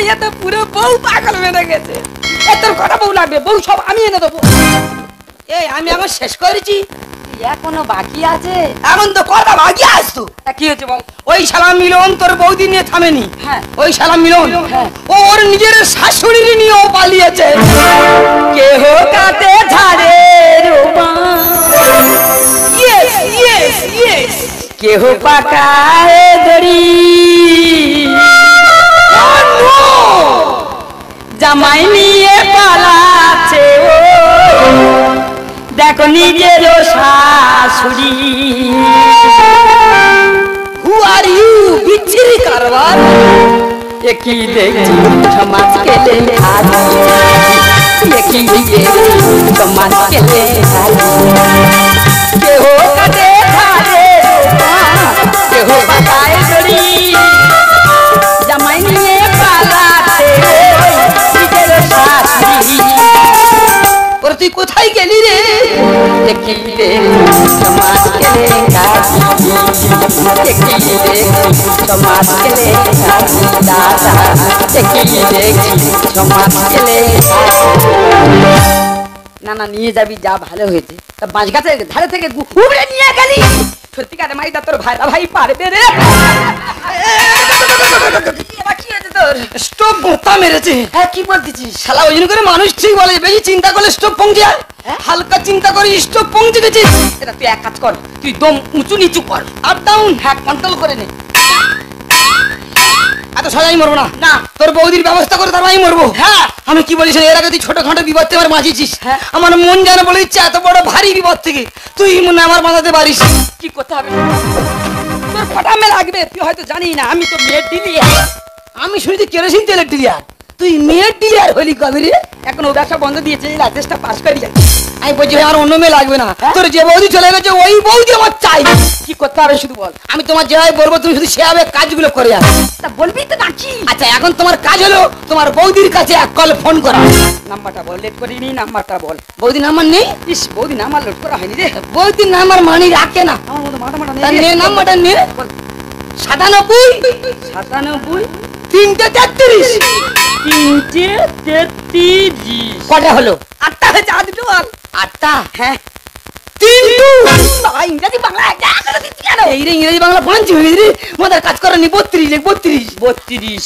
নিয়ে তো পুরো বউ পাগল বেড়ে গেছে। তোর কটা বউ লাগবে? বউ সব আমি এনে দেবো। এই আমি এখন শেষ করেছি, এখনো বাকি আছে। এখন তো কথা বাকি আসতো। কি হয়েছে বল? ওই শালা মিলন তোর বৌদি নিয়ে থামেনি। হ্যাঁ। ওই শালা মিলন ওর নিজের শাশুড়ি নিয়েও পালিয়েছে। কেহ কাটে ঝাড়ে ইয়েস ইয়েস ইয়েস, কেহ পাকায় দড়ি, জামাই নিয়ে পালাচ্ছে ও দেখো নিজের শাশুড়ি। হু আর ইউ বিচ্ছিরি কারবার। একই দেখছি সমাজ কেলে হারি, একই দেখছি সমাজ কেলে হারি। কেহ কাটে ধারে কেহ পাকায় দড়ি, জামাই নিয়ে পালাচ্ছে নিজের শাশুড়ি। ওরে তুই কোথায় গেলি রে? একই দেখছি সমাজ কেলে হারি, একই দেখছি সমাজ কেলে হারি দাদা, একই দেখছি সমাজ কেলে হারি। না না নিয়ে যাবি, যা ভালো হয়েছে। তা বাঁশ গাছের ধারে থেকে উড়ে নিয়ে গেলি। সত্যিকারে মাইটা তোর ভাইরা ভাই পারবে রে? স্টোভ গোতা মেরেছে। হ্যাঁ কি বলতেছিস? শালা ওই জন্য করে মানুষ ঠিক বলে, বেশি চিন্তা করলে স্টোভ পৌঁছে যায়। হালকা চিন্তা করে স্টোভ পৌঁছে গেছিস। এটা তুই এক কাজ কর, তুই দম উঁচু নিচু কর, আপ ডাউন। হ্যাঁ কন্ট্রোল করে নে। এত সজাই মরবো না। না তোর বৌদির ব্যবস্থা করে তারপর আমি মরবো। হ্যাঁ আমি কি বলিস, এর আগে তুই ছোটখাটো বিপদ থেকে আমার বাঁচিয়েছিস। হ্যাঁ। আমার মন যেন বলে ইচ্ছে এত বড় ভারী বিপদ থেকে তুই মনে আমার বাঁচাতে পারিস। কি করতে হবে? তোর ফটামে লাগবে, তুই হয়তো জানি না আমি তো মেয়ের দিলি। আমি শুনেছি কেরোসিন তেলের ডিলার, তুই মেয়ের ডিলার হলি কবে রে? এখন ও ব্যবসা বন্ধ দিয়েছে, এই লাইসেন্সটা পাস করে যাচ্ছে। আমি বলছি ভাই আমার অন্য মেয়ে লাগবে না, তোর যে বৌদি চলে গেছে ওই বৌদি আমার চাই। কি করতে হবে শুধু বল। আমি তোমার যেভাবে বলবো তুমি শুধু সেভাবে কাজগুলো করে যাবে। তা বলবি তো নাকি? আচ্ছা এখন তোমার কাজ হলো তোমার বৌদির কাছে এক কল ফোন করা। নাম্বারটা বল, লেট করিনি, নাম্বারটা বল। বৌদি নাম্বার নেই? ইস বৌদি নাম্বার লোড করা হয়নি রে। বৌদির নাম্বার মানি রাখে না। আমার মতো মাথা মাথা তার নে নাম্বারটা নে। বল। 97 97 333 333। কটা হলো? 8টা হয়েছে, আর দুটো বল। 8টা? হ্যাঁ 3 বাবা ইংরেজি বাংলা একটা করে দিচ্ছি কেন? এই রে ইংরেজি বাংলা পাঁচ হয়ে গেছে রে। মাথার কাজ করেনি। 32 লেখ 32 32।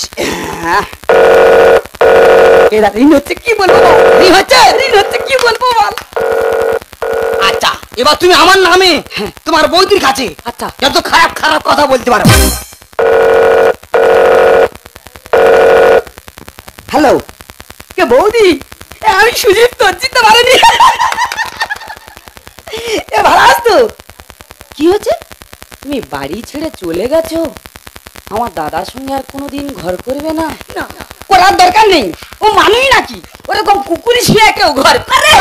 এরা ঋণ হচ্ছে কি বলবো বল? এই হচ্ছে ঋণ হচ্ছে কি বলবো বল? আচ্ছা এবার তুমি আমার নামে তোমার বৌদির কাছে আচ্ছা যত খারাপ খারাপ কথা বলতে পারো। হ্যালো কে বৌদি? আমি সুজিত তোর চিনতে পারিনি। এ ভালো আসতো। কি হচ্ছে? তুমি বাড়ি ছেড়ে চলে গেছো? আমার দাদার সঙ্গে আর কোনোদিন ঘর করবে না? করার দরকার নেই, ও মানুই নাকি ওরকম কুকুরি শুয়ে কেউ ঘর করে?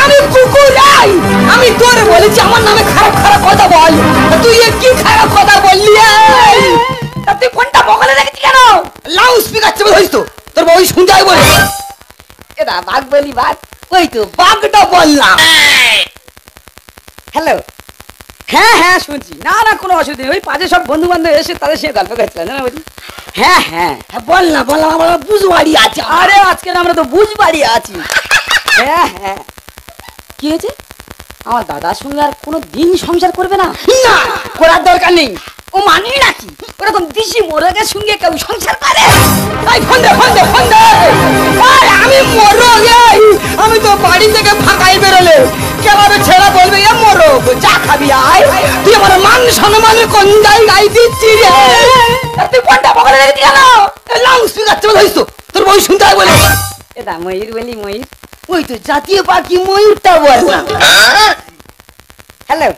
আমি কুকুর নাই, আমি তোর বলেছি আমার নামে খারাপ খারাপ কথা বল। তুই কি খারাপ কথা বললি? তুই ফোনটা বগলে রেখেছি কেন? লাউড স্পিকার চেপে ধরিস তো, তোর বউ শুনতে হয় বলে। এটা বাঘ বলি বাঘ। ওই তো বাঘটা বললাম। হ্যালো হ্যাঁ হ্যাঁ শুনছি। না না কোনো অসুবিধা নেই, ওই পাশে সব বন্ধু বান্ধব এসে তাদের সঙ্গে গল্প করছিলাম না বলি। হ্যাঁ হ্যাঁ বল না বললাম আমার বুঝবাড়ি আছে। আরে আজকে আমরা তো বুঝবাড়ি আছি। হ্যাঁ হ্যাঁ কি হয়েছে? আমার দাদার সঙ্গে আর কোনো দিন সংসার করবে না? না করার দরকার নেই, ও মানি নাকি ওরকম দিশি মোরগের সঙ্গে কেউ সংসার করে? ফোন দে ফোন দে ফোন দে। আমি মরো, আমি তো বাড়ি থেকে ফাঁকাই বেরোলে কেভাবে ছেড়া বলবে এ মরো যা খাবি আয়। তুই আমার মান সম্মানের কোন জায়গায় দিচ্ছি রে? তুই ফোনটা পকেটে রেখেছি কেন? লাউড স্পিকার চেপে ধরিস তো, তোর বউ শুনতে হয় বলে। এটা ময়ূর বলি ময়ূর। ওই তো জাতীয় পাখি ময়ূরটা বললাম। হ্যালো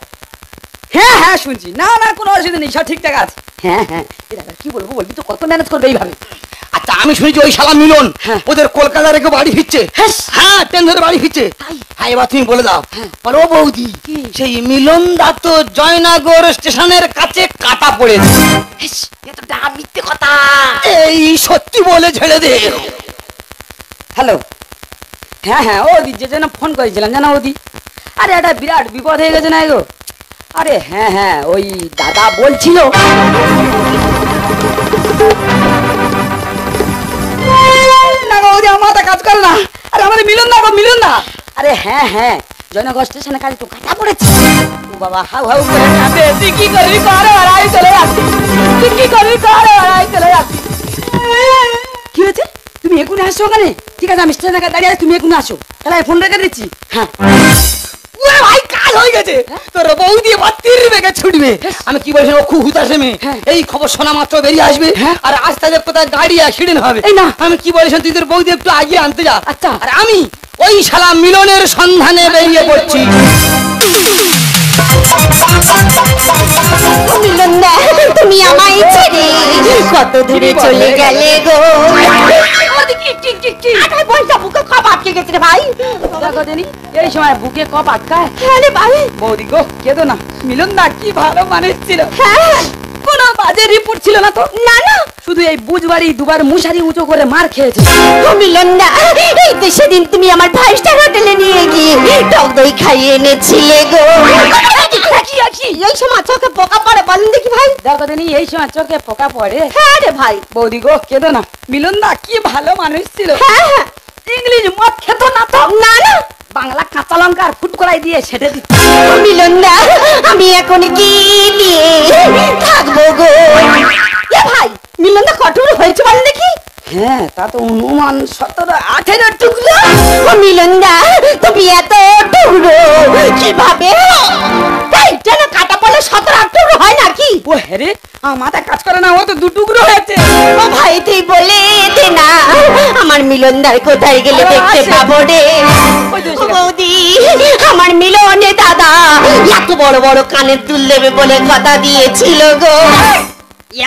হ্যাঁ হ্যাঁ শুনছি। না না কোনো অসুবিধা নেই, সব ঠিকঠাক আছে। হ্যাঁ হ্যাঁ এটা কি বলবো বলবি তো, কত ম্যানেজ করবে এইভাবে? আচ্ছা আমি শুনেছি ওই শালা মিলন ওদের কলকাতা রেখে বাড়ি ফিরছে। হ্যাঁ ট্রেন ধরে বাড়ি ফিরছে। হ্যাঁ এবার তুমি বলে দাও। বলো বৌদি সেই মিলন দা তো জয়নগর স্টেশনের কাছে কাটা পড়েছে। এতটা মিথ্যে কথা। এই সত্যি বলে ছেড়ে দে। হ্যালো হ্যাঁ হ্যাঁ ওদি যে জন্য ফোন করেছিলাম জানা ওদি, আরে একটা বিরাট বিপদ হয়ে গেছে না গো। আরে হ্যাঁ হ্যাঁ ওই দাদা বলছিল না গো বৌদি আমার মাথা কাজ করে না। আরে আমাদের মিলন না গো, মিলন না। আরে হ্যাঁ হ্যাঁ, জয়নগর স্টেশনে কাজে তো কাটা পড়েছে। ও বাবা হাউ হাউ করে কাঁদে, তুই কি করবি করে বেড়াই চলে যাচ্ছি, তুই কি করবি করে বেড়াই চলে যাচ্ছি। কি হয়েছে? তুমি এখনই আসছো ওখানে? ঠিক আছে আমি স্টেশনে দাঁড়িয়ে আছি, তুমি এখনই আসো। তাহলে আমি ফোন রেখে দিচ্ছি। হ্যাঁ ওরে ভাই কাজ হয়ে গেছে, তোর বৌদি এবার তীর বেগে ছুটবে। আমি কি বলছি, ও খুব হুতাশে মেয়ে, এই খবর শোনা মাত্র বেরিয়ে আসবে। আর আস্তে আস্তে কোথায় গাড়ি অ্যাক্সিডেন্ট হবে। এই না। আমি কি বলেছি, তুই তোর বৌদি একটু আগিয়ে আনতে যা। আচ্ছা। আর আমি ওই শালা মিলনের সন্ধানে বেরিয়ে পড়ছি। মিলন দা, তুমি আমায় ছেড়ে কত দূরে চলে গেলে গো। আরে বলটা বুকে কপ আটকে গেছে রে ভাই। দেখো দিনি এই সময় বুকে কপ আটকায়। আরে ভাই, বৌদি গো কেঁদো না, মিলন দা কি ভালো মানুষ ছিল। হ্যাঁ কোনো বাজে রিপোর্ট ছিল না তো। না না, শুধু এই বুঝবাড়ি দুবার মশারি উঁচু করে মার খেয়েছে। ও মিলন দা, এই তো সেদিন তুমি আমার 5 স্টার হোটেলে নিয়ে গিয়ে টক দই খাইয়ে এনেছিলে গো। এই সময় চোখে পোকা পড়ে বলেন দেখি ভাই। দেখো দিনি এই সময় চোখে পোকা পড়ে। হ্যাঁ রে ভাই, বৌদি গো কেঁদো না, মিলন দা কি ভালো মানুষ ছিল। হ্যাঁ হ্যাঁ, ইংলিশ মদ খেত না তো। না না, বাংলা কাঁচা লঙ্কা আর ফুট করাই দিয়ে সেটে দিত। ও মিলন দা, আমি এখন কি নিয়ে থাকবো গো। এ ভাই, মিলন দা কঠোর হয়েছে বলেন দেখি। হ্যাঁ তা তো অনুমান 17-18 টুকরো। ও মিলন দা, তুমি এত টুকরো কিভাবে? এই যেন কাটা পড়লে 17 টুকরো হয় নাকি? ও হেরে আমার মাথা কাজ করে না, ও তো 2 টুকরো হয়েছে। ও ভাই তুই বলে দে না, আমার মিলনদার কোথায় গেলে দেখতে পাবো রে। ও বৌদি, আমার মিলনে দাদা এত বড় বড় কানের দুল দেবে বলে কথা দিয়েছিল গো।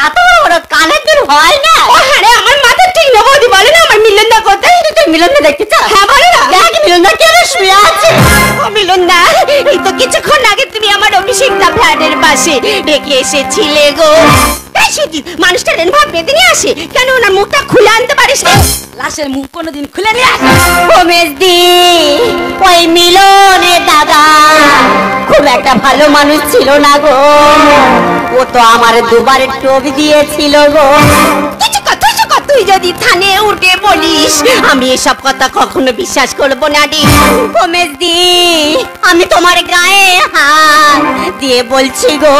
এত বড় কানের দুল হয় না। ও হ্যাঁ রে, আমার মাথা ঠিক না বৌদি, বলে না আমার মিলনদা কোথায়? তুই মিলনদা দেখতে চাস? হ্যাঁ বলে না, দেখ মিলনদা কেন শুয়ে আছে। ও মিলনদা, এই তো কিছুক্ষণ আগে তুমি আমার অভিষেকটা ফ্ল্যাটের পাশে ডেকে এসেছিলে গো। এই সেটি মানুষটা রেন ভাব বেঁধে নিয়ে আসে কেন, ওনার মুখটা খুলে আনতে পারিস না? লাশের মুখ কোনোদিন খুলে নিয়ে আসে। রমেশ দি, ওই মিলনে দাদা খুব একটা ভালো মানুষ ছিল না গো। ও তো আমার দুবারে টোপ দিয়েছিল গো। কিছু কথা তুই যদি থানে উঠে বলিস, আমি এসব কথা কখনো বিশ্বাস করবো না রে। রমেশ দি, আমি তোমার গায়ে হাত দিয়ে বলছি গো,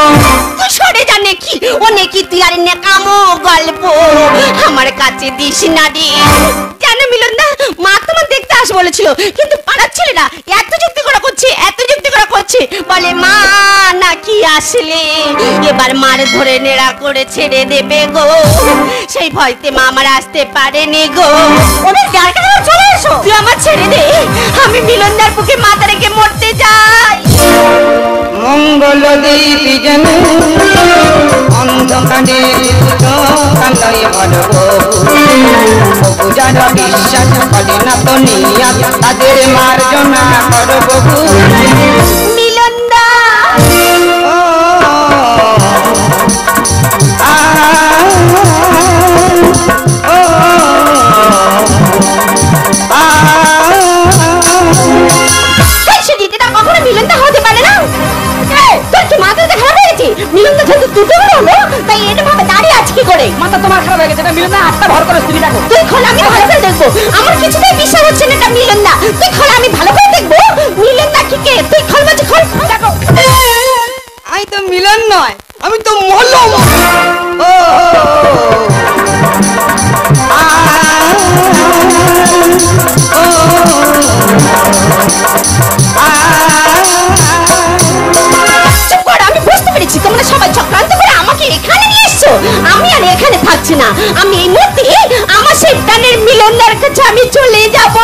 তুই সরে যা নাকি, ও নাকি তুই আর নেকামো গল্প আমার কাছে দিস না রে। জানো মিলন দা, মা তোমার দেখতে আস বলেছিল, কিন্তু পাড়ার ছেলেরা এত যুক্তি করা করছে, এত যুক্তি করা করছে, বলে মা নাকি আসলে এবার মার ধরে নেড়া করে ছেড়ে দেবে গো। সেই ভয়তে মা আমার আসতে পারেনি গো। ওদের ডাক্তার চলে এসো, তুই আমার ছেড়ে দে, আমি মিলনদার বুকে মাথা রেখে মরতে যাই। মঙ্গল দেবী যেন অন্ধকারে কান্দায় ভরবো, যারা বিশ্বাস করে না তো নিয়া তাদের মার্জনা করবো। মিলনদা কখনো মিলনদা হতে পারে না। তোর কি মাথাটা খারাপ হয়েছে? মিলনদা যেহেতু দুটো হলো, তাই এটা ভাবে দাঁড়িয়ে আছে কি করে? মাথা তোমার খারাপ হয়ে গেছে না, মিলন না হাতটা ভর করে তুমি দেখো। তুই খোলা, আমি ভালো করে দেখবো। আমার কিছুতেই বিশ্বাস হচ্ছে না এটা মিলনদা। তুই খোলা, আমি ভালো করে দেখবো। মিলনদা কি কে? তুই খোল বলছি, খোল দেখো। আমি তো মিলন নয়, আমি তো মলম। চুপ কর, আমি বুঝতে পেরেছি তোমরা সবাই চক্রান্ত করে আমাকে এখানে নিয়ে এসছো। আমি আর এখানে থাকছি না, আমি এই মুহূর্তে আমার সেই প্রাণের মিলনদার কাছে আমি চলে যাব।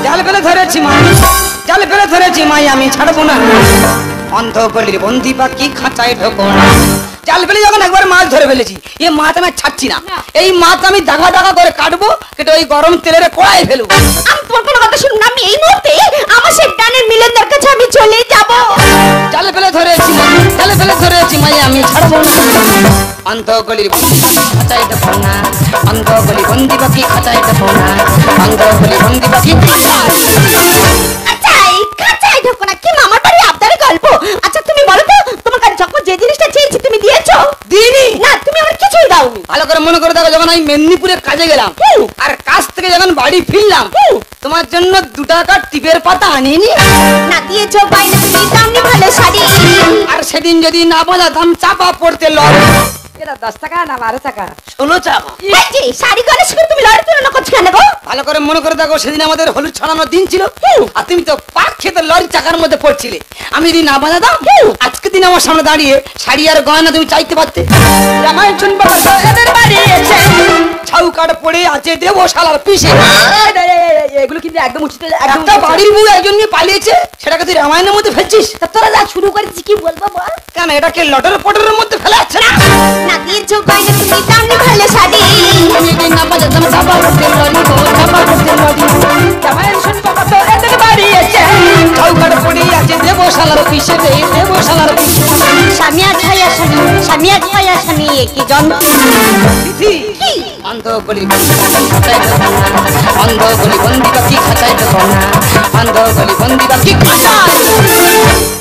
জাল ফেলে ধরেছি মাই, জাল ফেলে ধরেছি মাই, আমি ছাড়বো না। অন্ধ গলির বন্দি পাখি খাঁচায় ঢোকো না। জাল ফেলে যখন একবার মাছ ধরে ফেলেছি, এ মাছ আমি ছাড়ছি না। এই মাছ আমি দাগা দাগা করে কাটবো, কেটে ওই গরম তেলের কড়াই ফেলবো। আমি তোমার কোনো কথা শুনুন না, আমি এই মুহূর্তে আমার সেই প্রাণের মিলনদার কাছে আমি চলে যাব। জাল ফেলে ধরেছি, জাল ফেলে ধরেছি মাই, আমি ছাড়বো না। অন্ধ গলির বন্দি পাখি খাঁচায় ঢোকো না, অন্ধ গলি বন্দি পাখি খাঁচায় ঢোকো না, অন্ধ গলি বন্দি পাখি। আচ্ছা এই কাঁচাই ঢোকো না, কি মামার বাড়ি আপনার গল্প। আচ্ছা তুমি বলো তো, তোমার কাছে যখন যে জিনিসটা চেয়েছি তুমি দিয়েছো? দিনি না, তুমি আমার কিছুই দাওনি। ভালো করে মনে থানায় মেদিনীপুরে কাজে গেলাম, আর কাজ থেকে যখন বাড়ি ফিরলাম তোমার জন্য 2 টাকার টিপের পাতা আনিনি। না দিয়েছো বাইরে তুমি দামি ভালো শাড়ি। আর সেদিন যদি না বাঁধাতাম চাপা পড়তে লড়। এটা 10 টাকা না 12 টাকা? 16 টাকা। এই যে শাড়ি গলে শুধু তুমি লড়ে তুলনা করছো কেন গো? ভালো করে মনে করে দেখো, সেদিন আমাদের হলুদ ছড়ানোর দিন ছিল, আর তুমি তো পাক খেতে লরি চাকার মধ্যে পড়ছিলে। আমি যদি না বাঁধাতাম আজকে দিন আমার সামনে দাঁড়িয়ে শাড়ি আর গয়না তুমি চাইতে পারতে। রামায়ণ শুনবো এদের বাড়ি এসে ছাউকাট পড়ে আছে দেবো শালার পিছে। এগুলো কিন্তু একদম উচিত। একটা বাড়ির বউ একজন নিয়ে পালিয়েছে, সেটাকে তুই রামায়ণের মধ্যে ফেলছিস। তা তোরা যা শুরু করেছিস কি বলবো বল? কেন এটাকে লটর পটরের মধ্যে ফেলা যাচ্ছে না? না দিয়েছো বাইরে তুমি দামি ভালো শাড়ি। আমি যদি না বাঁধাতাম চাপা পড়তে লরি গো, চাপা পড়তে লরি। রামায়ণ শুনবো এদের বাড়ি এসে ছাউকাট পড়ে আছে দেবো শালার পিছে, দেবো শালার পিছে। স্বামী আর ছায়া স্বামী, স্বামী আর ছায়া স্বামী একই জন্ম। তিথি অন্ধ গলি অন্ধ গলি বন্দি পাখি খাঁচায় দেবো না, অন্ধ গলি বন্দি পাখি খাঁচায়।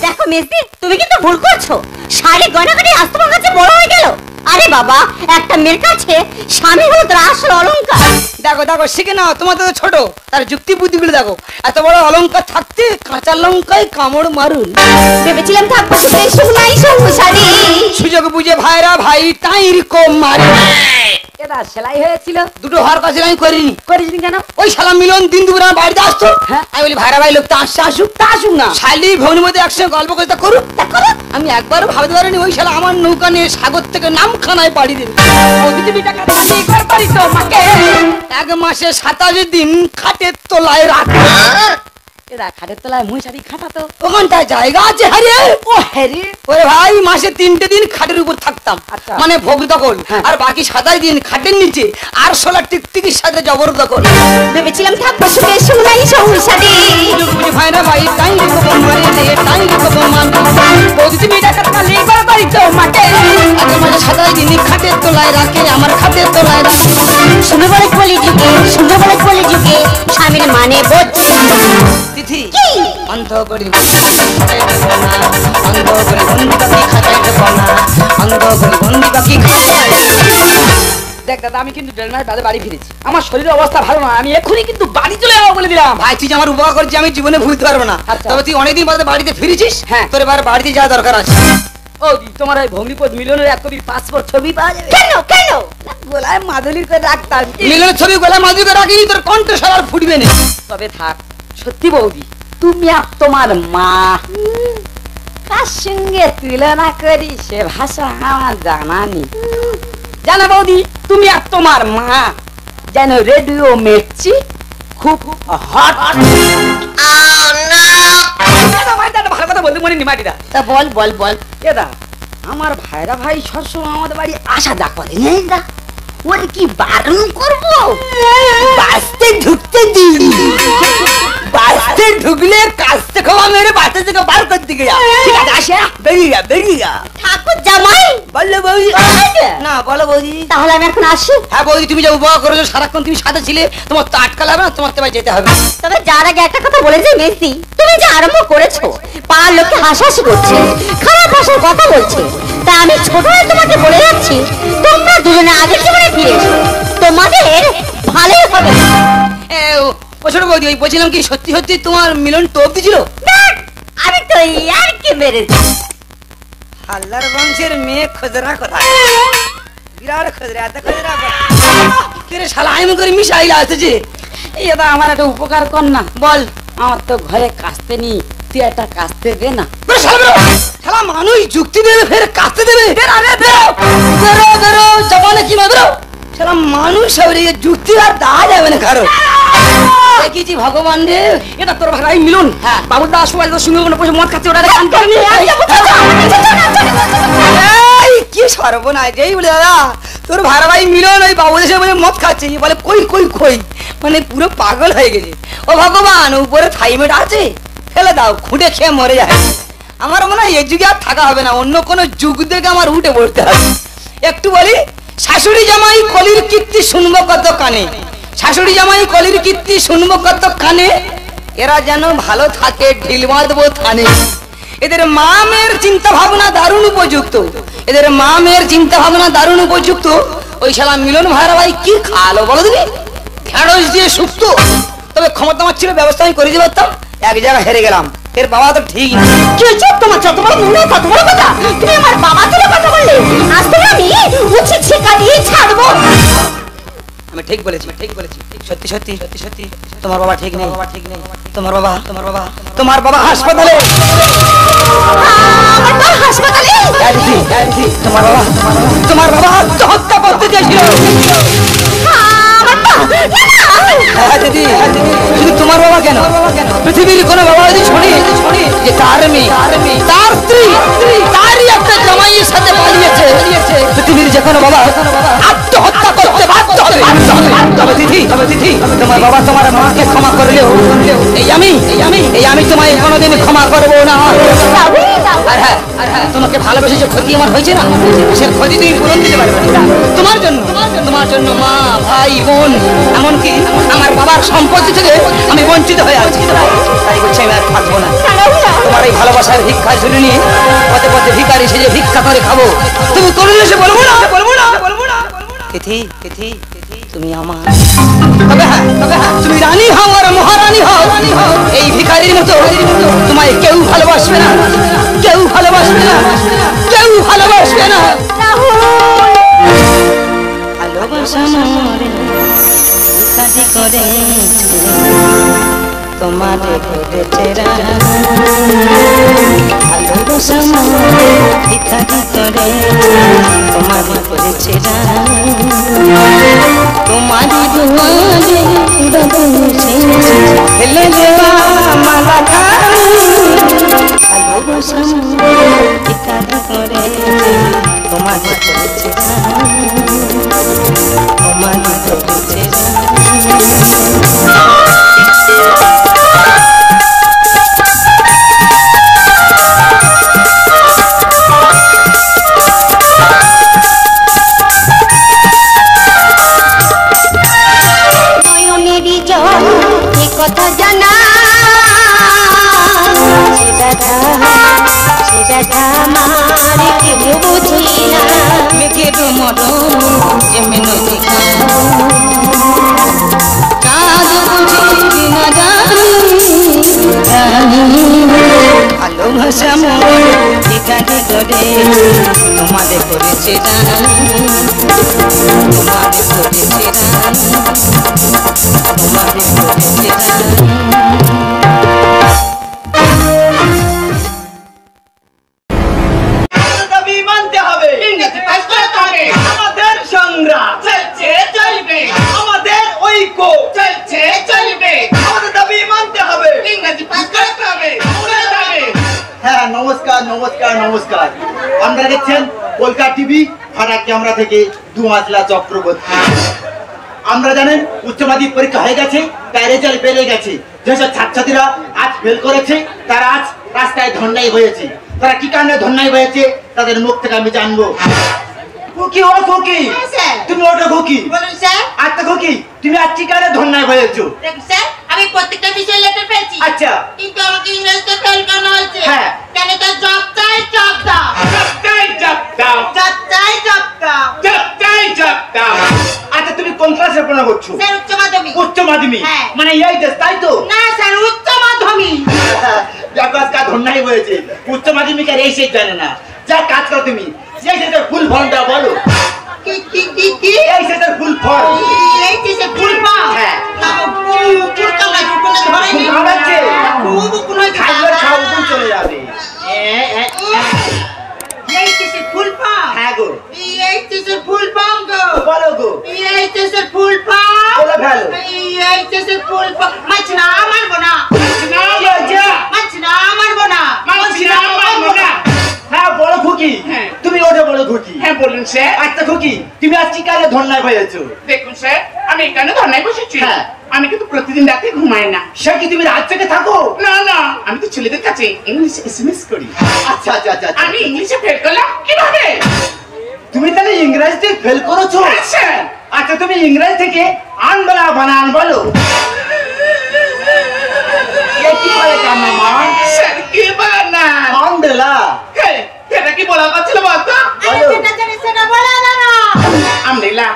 দেখো মেজদি, তুমি কিন্তু ভুল করছো। শাড়ি গয়না করে আজ তোমার কাছে বড় হয়ে গেল। আরে বাবা, একটা মেয়ের কাছে স্বামী হলো তার আসল অলংকার। দেখো দেখো শিখে নাও, তোমার তো ছোট, তার যুক্তি বুদ্ধিগুলো দেখো। এত বড় অলংকার থাকতে কাঁচা লঙ্কায় কামড় মারুন। ভেবেছিলাম থাকবো শুধু সোনাই সবুজ শাড়ি। সুযোগ বুঝে ভাইরা ভাই টাইর কম মারে। এটা সেলাই হয়েছিল। 2টো হওয়ার কাছে আমি করিনি। করিস নি কেন? ওই শালা মিলন দিন দুপুরে আমার বাড়িতে আসতো, হ্যাঁ। আমি বলি ভাইরা ভাই লোক তো আসছে, আসুক তা আসুক না, শালি ভৌনির মধ্যে একসঙ্গে গল্প করে তা করুক, তা করুক। আমি একবারও ভাবতে পারিনি ওই শালা আমার নৌকা নিয়ে সাগর থেকে নামখানায় পাড়ি দেবে। প্রতিটি টাকা দিয়ে ঘর বাড়ি তো মাকে 1 মাসে 27 দিন খাটের তলায় রাখে। এরা খাটের তলায় মশারি খাটাতো। ওখানটায় জায়গা আছে হারিয়ে। ও হ্যারি ওরে ভাই মাসে 3টে দিন খাটের উপর থাকতাম, আচ্ছা। মানে ভোগ দখল, হ্যাঁ। আর বাকি 27 দিন খাটের নিচে আর 16 টিকটিকির সাথে জবর দখল। ভেবেছিলাম থাকবো শুধু সোনাই সবুজ শাড়ি। বুঝি ভাইরা ভাই টাইম কবর মারে দে, টাইম কবর মান। প্রতিটি টাকা দিয়ে ঘর বাড়ি তো মাকে আগে মাসে 27 দিন খাটের তলায় রাখে, আমার খাটের তলায় রাখে। শুনে বলে কলি যুগে, শুনে বলে কলি যুগে স্বামীর মানে বোঝে। তিথি অন্ধ করি খাটাই দেবো না, অন্ধ করি বন্দি পাখি খাটাই দেবো না, অন্ধ করি বন্দি পাখি খাটাই। দেখ দাদা, আমি কিন্তু 1.5 মাস বাদে বাড়ি ফিরেছি। আমার শরীরের অবস্থা ভালো না, আমি এক্ষুনি কিন্তু বাড়ি চলে যাবো বলে দিলাম। ভাই তুই যে আমার উপকার করছিস আমি জীবনে ভুলতে পারবো না। আচ্ছা। তবে তুই অনেকদিন বাদে বাড়িতে ফিরেছিস, হ্যাঁ। তোর এবার বাড়িতে যাওয়া দরকার আছে। ও দি, তোমার ওই ভগ্নিপদ মিলনের 1 কপির পাসপোর্ট ছবি পাওয়া যাবে? কেন কেন? না, গোলায় মাদুলির করে রাখতাম। মিলনের ছবি গলা মাঝুকে রাখিনি, তোর কণ্ঠস্বর আর ফুটবে না। তবে থাক, সত্যি বৌদি তুমি আর তোমার মা কার সঙ্গে তুলনা করি সে ভাষা আমার জানা নেই। জানা বৌদি, তুমি আর তোমার মা যেন রেডিও মেটছি খুব হট। ভালো কথা বলতে মনে নিমাটিরা। তা বল বল বল। এদা আমার ভাইরা ভাই সবসময় আমাদের বাড়ি আসা যা করে নেই দা, ওরে কি বারণ করবো? বাসতে ঢুকতে দিই, বাসতে ঢুকলে কাস্তে খাওয়া মেরে বাসতে থেকে বার করতে গিয়া। ঠিক আছে, আসে বেরিয়ে যা, বেরিয়ে যা। ঠাকুর জামাই বললে বৌদি না, বলো বৌদি। তাহলে আমি এখন আসি। হ্যাঁ বৌদি, তুমি যে উপকার করেছো, সারাক্ষণ তুমি সাথে ছিলে, তোমার তো আটকা লাগবে না, তোমার তো এবার যেতে হবে। তবে যার আগে একটা কথা বলে যাই মেসি, তুমি যে আরম্ভ করেছো পাড়ার লোককে হাসাহাসি করছে, খারাপ ভাষার কথা বলছে, তা আমি ছোট হয়ে তোমাকে বলে যাচ্ছি তোমরা দুজনে আগের জীবনে ফিরে এসো, তোমাদের ভালোই হবে। ও ছোট বৌদি, ওই বলছিলাম কি সত্যি সত্যি তোমার মিলন টোপ দিছিল? ধ্যাৎ, আমি তো আর কি মেরেছি। হাল্লার বংশের মেয়ে খোঁজরা কোথায়? বিরাট খোঁজরা, এত খোঁজরা কে শালা আমি করে মিশাইলা আসছে। এই দাদা, আমার একটা উপকার কর না। বল, আমার তো ঘরে কাস্তে নি, তুই একটা কাস্তে দে না। শালা মানুষ যুক্তি দেবে ফের কাঁদতে দেবে। বেরো বেরো, জবানে কি বেরো। শালা মানুষ হবে যুক্তি আর দেওয়া যাবে না কারো। দেখেছি ভগবান রে, এটা তোর ভাই মিলন। হ্যাঁ। বাবুর দাস সঙ্গে কোনো পয়সা মদ খাচ্ছে, ওটা কান করে নিয়ে এই কি সর্বনাশ যেই বলে দাদা তোর ভাড়া ভাই মিলন ওই বাবু দেশে বলে মদ খাচ্ছে, বলে কই কই কই, মানে পুরো পাগল হয়ে গেছে। ও ভগবান, উপরে থাইমেট আছে, ফেলে দাও, খুঁটে খেয়ে মরে যায়। আমার মনে হয় এই যুগে আর থাকা হবে না, অন্য কোনো যুগ থেকে আমার উঠে পড়তে হবে। একটু বলি, শাশুড়ি জামাই কলির কীর্তি শুনবো কত কানে, শাশুড়ি জামাই কলির কীর্তি শুনবো কত কানে, এরা যেন ভালো থাকে ঢিল বাঁধবো থানে। এদের মা মেয়ের চিন্তা ভাবনা দারুণ উপযুক্ত, এদের মা মেয়ের চিন্তা ভাবনা দারুণ উপযুক্ত। ওই শালা মিলন ভাইরা ভাই কি খালো বলো দিবি, ঢেঁড়স দিয়ে শুক্তো। তবে ক্ষমতা আমার ছিল, ব্যবস্থা আমি করে দিতে পারতাম। এক জায়গায় হেরে গেলাম, এর বাবা তো ঠিক না। কি হয়েছে তোমার? যত বড় মুখ কত বড় কথা, তুমি আমার বাবা তুলে কথা বললে। আজ থেকে আমি উচিত শিক্ষা দিয়ে ছাড়বো। আমি ঠিক বলেছি, ঠিক বলেছি। সত্যি সত্যি সত্যি সত্যি তোমার বাবা ঠিক নেই, বাবা ঠিক নেই। তোমার বাবা হাসপাতালে। আমার বাবা হাসপাতালে? তোমার বাবা আত্মহত্যা করতে চেয়েছিল। হ্যাঁ দিদি, শুধু তোমার বাবা কেন, পৃথিবীর কোনো বাবা যদি শুনি যে তার মেয়ে, তার স্ত্রী, তারই একটা জামাইয়ের সাথে পালিয়েছে, পৃথিবীর যে কোনো বাবা আত্মহত্যা করতে বাধ্য হবে। তবে দিদি, তোমার বাবা তোমার মাকে ক্ষমা করলেও এই আমি তোমায় কোনোদিন ক্ষমা করবো না। আর হ্যাঁ, তোমাকে ভালোবেসে যে ক্ষতি আমার হয়েছে না, সে ক্ষতি তুমি পূরণ দিতে পারবে না। তোমার জন্য মা, ভাই, বোন, এমনকি আমার বাবার সম্পত্তি থেকে আমি বঞ্চিত হয়ে আছি। তাই বলছি আমি আর থাকবো না। তোমার এই ভালোবাসার ভিক্ষা ঝুলে নিয়ে পথে পথে ভিখারি সেজে ভিক্ষা করে খাবো। তুমি করলে সে বলবো না। তিথি, তুমি আমার। তবে হ্যাঁ, তুমি রানী হও আর মহারানী হও। এই ভিখারির মতো তোমায় কেউ ভালোবাসবে না, কেউ ভালোবাসবে না। ভালোবাসা মরে ভিখারি করে তোমারে করেছে রানী। ভালোবাসা মরে ভিখারি করে তোমারে করেছে রানী। তোমারি দুয়ারে উড়াবছে ফেলে দেওয়া মালা খানি। ভালোবাসা মরে ভিখারি করে তোমারে করেছে রানী, তোমারে করেছে রানী। কথা জানা সেটা আমার কেউ বুঝি না। মেঘের মরণ যেমন চাঁদ বুঝি না জানি। ভালোবাসা মন ভিখারি করে তোমাদের করেছে রানী, তোমাদের করেছে রানী, তোমাদের করেছে রানী। আমাদের সংগ্রাম চলছে চলবে, আমাদের ঐক্য চলছে চলবে, আমাদের দাবি মানতে হবে, ইংরেজি পাস করতে হবে। হ্যাঁ, নমস্কার। আপনারা দেখছেন কলকাতা টিভি ফারাক ক্যামেরা থেকে দুমাজলা চক্রবর্তী। আমরা জানেন উচ্চ মাধ্যমিক পরীক্ষা হয়ে গেছে, তাই রেজাল্ট বেড়ে গেছে। যেসব ছাত্রছাত্রীরা আজ ফেল করেছে তারা আজ রাস্তায় ধর্নায় হয়েছে। তারা কি কারণে ধর্নায় হয়েছে তাদের মুখ থেকে আমি জানবো। খুকি, ও খুকি, তুমি ওটা খুকি। বলুন স্যার। আচ্ছা খুকি, তুমি আজ কি কারণে ধর্নায় হয়েছো? দেখুন স্যার, আমি প্রত্যেকটা বিষয়ে লেটার পেয়েছি। আচ্ছা, কিন্তু আমাকে ইংরেজিতে ফেল কেন হয়েছে? হ্যাঁ। কেন? তার জব চাই, জব দাও। আচ্ছা, তুমি কোন ক্লাসে পড়া করছো? স্যার উচ্চ মাধ্যমিক। উচ্চ মাধ্যমিক? হ্যাঁ। মানে এই দেশ, তাই তো? না স্যার, উচ্চ মাধ্যমিক। আজকাল ধর্নাই হয়েছে, উচ্চ মাধ্যমিকের এই শেষ জানে না। যা কাজ করো তুমি, এই শেষের ফুল ফর্মটা বলো। কি এই শেষের ফুল ফর্ম? এই যে ফুল পা। হ্যাঁ। ধরেনি। ধরাচ্ছে? খুব কোনো খাইলে সব উপর চলে যাবে। এই যে ফুল পা। হ্যাঁ গো। এই যে ফুল পাম গো। বলো গো। এই যে ফুল পা। বলে ফেলো। এই যে ফুল পা। মাছ না মারবো না। মাছ না মারবো না। হ্যাঁ, বড় খুকি। হ্যাঁ। তুমি ওটা বড় খুকি। হ্যাঁ বলুন স্যার। আচ্ছা খুকি, তুমি আজ কি কারণে ধর্নায় হয়েছো? দেখুন স্যার, আমি এখানে ধর্নায় বসেছি। হ্যাঁ। আমি কিন্তু প্রতিদিন রাতে ঘুমাই না। সে কি তুমি রাত থেকে থাকো? না, আমি তো ছেলেদের কাছে ইংলিশ এসএমএস করি। আচ্ছা। আমি ইংলিশে ফেল করলাম কিভাবে? তুমি তাহলে ইংরেজিতে ফেল করেছো? স্যার। আচ্ছা, তুমি ইংরেজি থেকে আনবালা বানান বলো। কি বলে কান্না মা? স্যার কি বানা? আনবেলা। এটা কি বলা কথা ছিল বলতো? আরে সেটা জানি সেটা বলা না। আমরিলা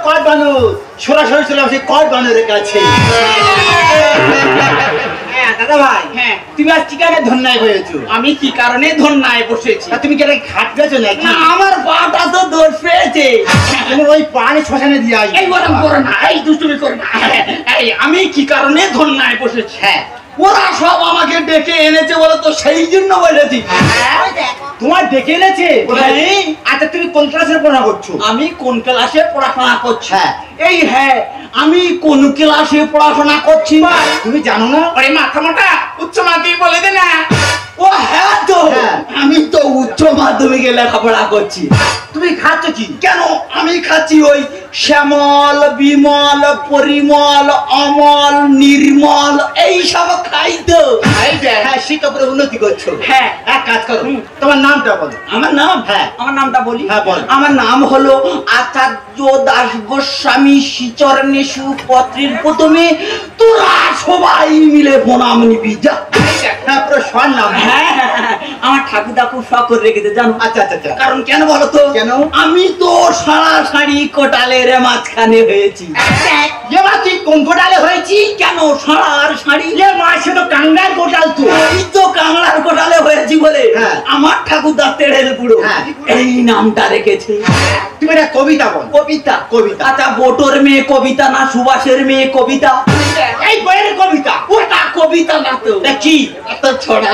কট বানর সরাসরি চলে আসে কট বানরের কাছে। হ্যাঁ দাদা ভাই, হ্যাঁ। তুমি আজ কি কারণে ধন্যায় হয়েছো? আমি কি কারণে ধন্যায় বসেছি? আর তুমি কি এটা খাটবেছো নাকি? না, আমার পাটা তো দোষ পেয়েছে। তুমি ওই পানি শ্মশানে দিয়ে আসবে। এই ওরম করো না, এই দুষ্টুমি করো না। এই আমি কি কারণে ধন্যায় বসেছি? হ্যাঁ, ওরা সব আমাকে ডেকে এনেছে বলে তো সেই জন্য বলেছি। তোমার ডেকে এনেছে? হ্যাঁ। আচ্ছা তুমি কোন ক্লাসের পড়া করছো? আমি কোন ক্লাসে পড়াশোনা করছি? হ্যাঁ। হ্যাঁ, আমি কোন ক্লাসে পড়াশোনা করছি? তুমি জানো না? আরে মাথা মোটা, উচ্চ মাধ্যমিক বলে দে না। ও হ্যাঁ তো, হ্যাঁ। আমি তো উচ্চ মাধ্যমিকে লেখাপড়া করছি। তুমি খাচ্ছ কি? কেন? আমি খাচ্ছি ওই শ্যামল, বিমল, পরিমল, অমল, নির্মল এই সব খাই তো। হ্যাঁ, শিক্ষা করে উন্নতি করছো। হ্যাঁ। এক কাজ করো, তোমার নামটা বলো। আমার নাম? হ্যাঁ। আমার নামটা বলি? হ্যাঁ, বল। আমার নাম হলো আচার্য দাস গোস্বামী শ্রীচরণে সুপত্রীর প্রথমে তোরা সবাই মিলে প্রণাম নিবি যা। হ্যাঁ, পুরো সর নাম। হ্যাঁ, আমার ঠাকুরদা খুব শখ করে রেখেছে জানো। আচ্ছা আচ্ছা আচ্ছা। কারণ কেন বলো তো? কেন? আমি তো সারাসারি কোটালের মাঝখানে হয়েছি। এ মা, তুই কোন কোটালে হয়েছি? কেন সারাসারি? এ মা, সে তো কাঙ্গাল কোটাল তো। এই তো কাংলার কোটালে হয়েছি বলে হ্যাঁ। আমার ঠাকুরদা তেড়েল বুড়ো হ্যাঁ। এই নামটা রেখেছে। তুমি একটা কবিতা বল। কবিতা? কবিতা। আচ্ছা, বোটোর মেয়ে কবিতা না সুভাষের মেয়ে কবিতা? এই বইয়ের কবিতা। ওটা কবিতা না তো, তা কি? একটা ছড়া।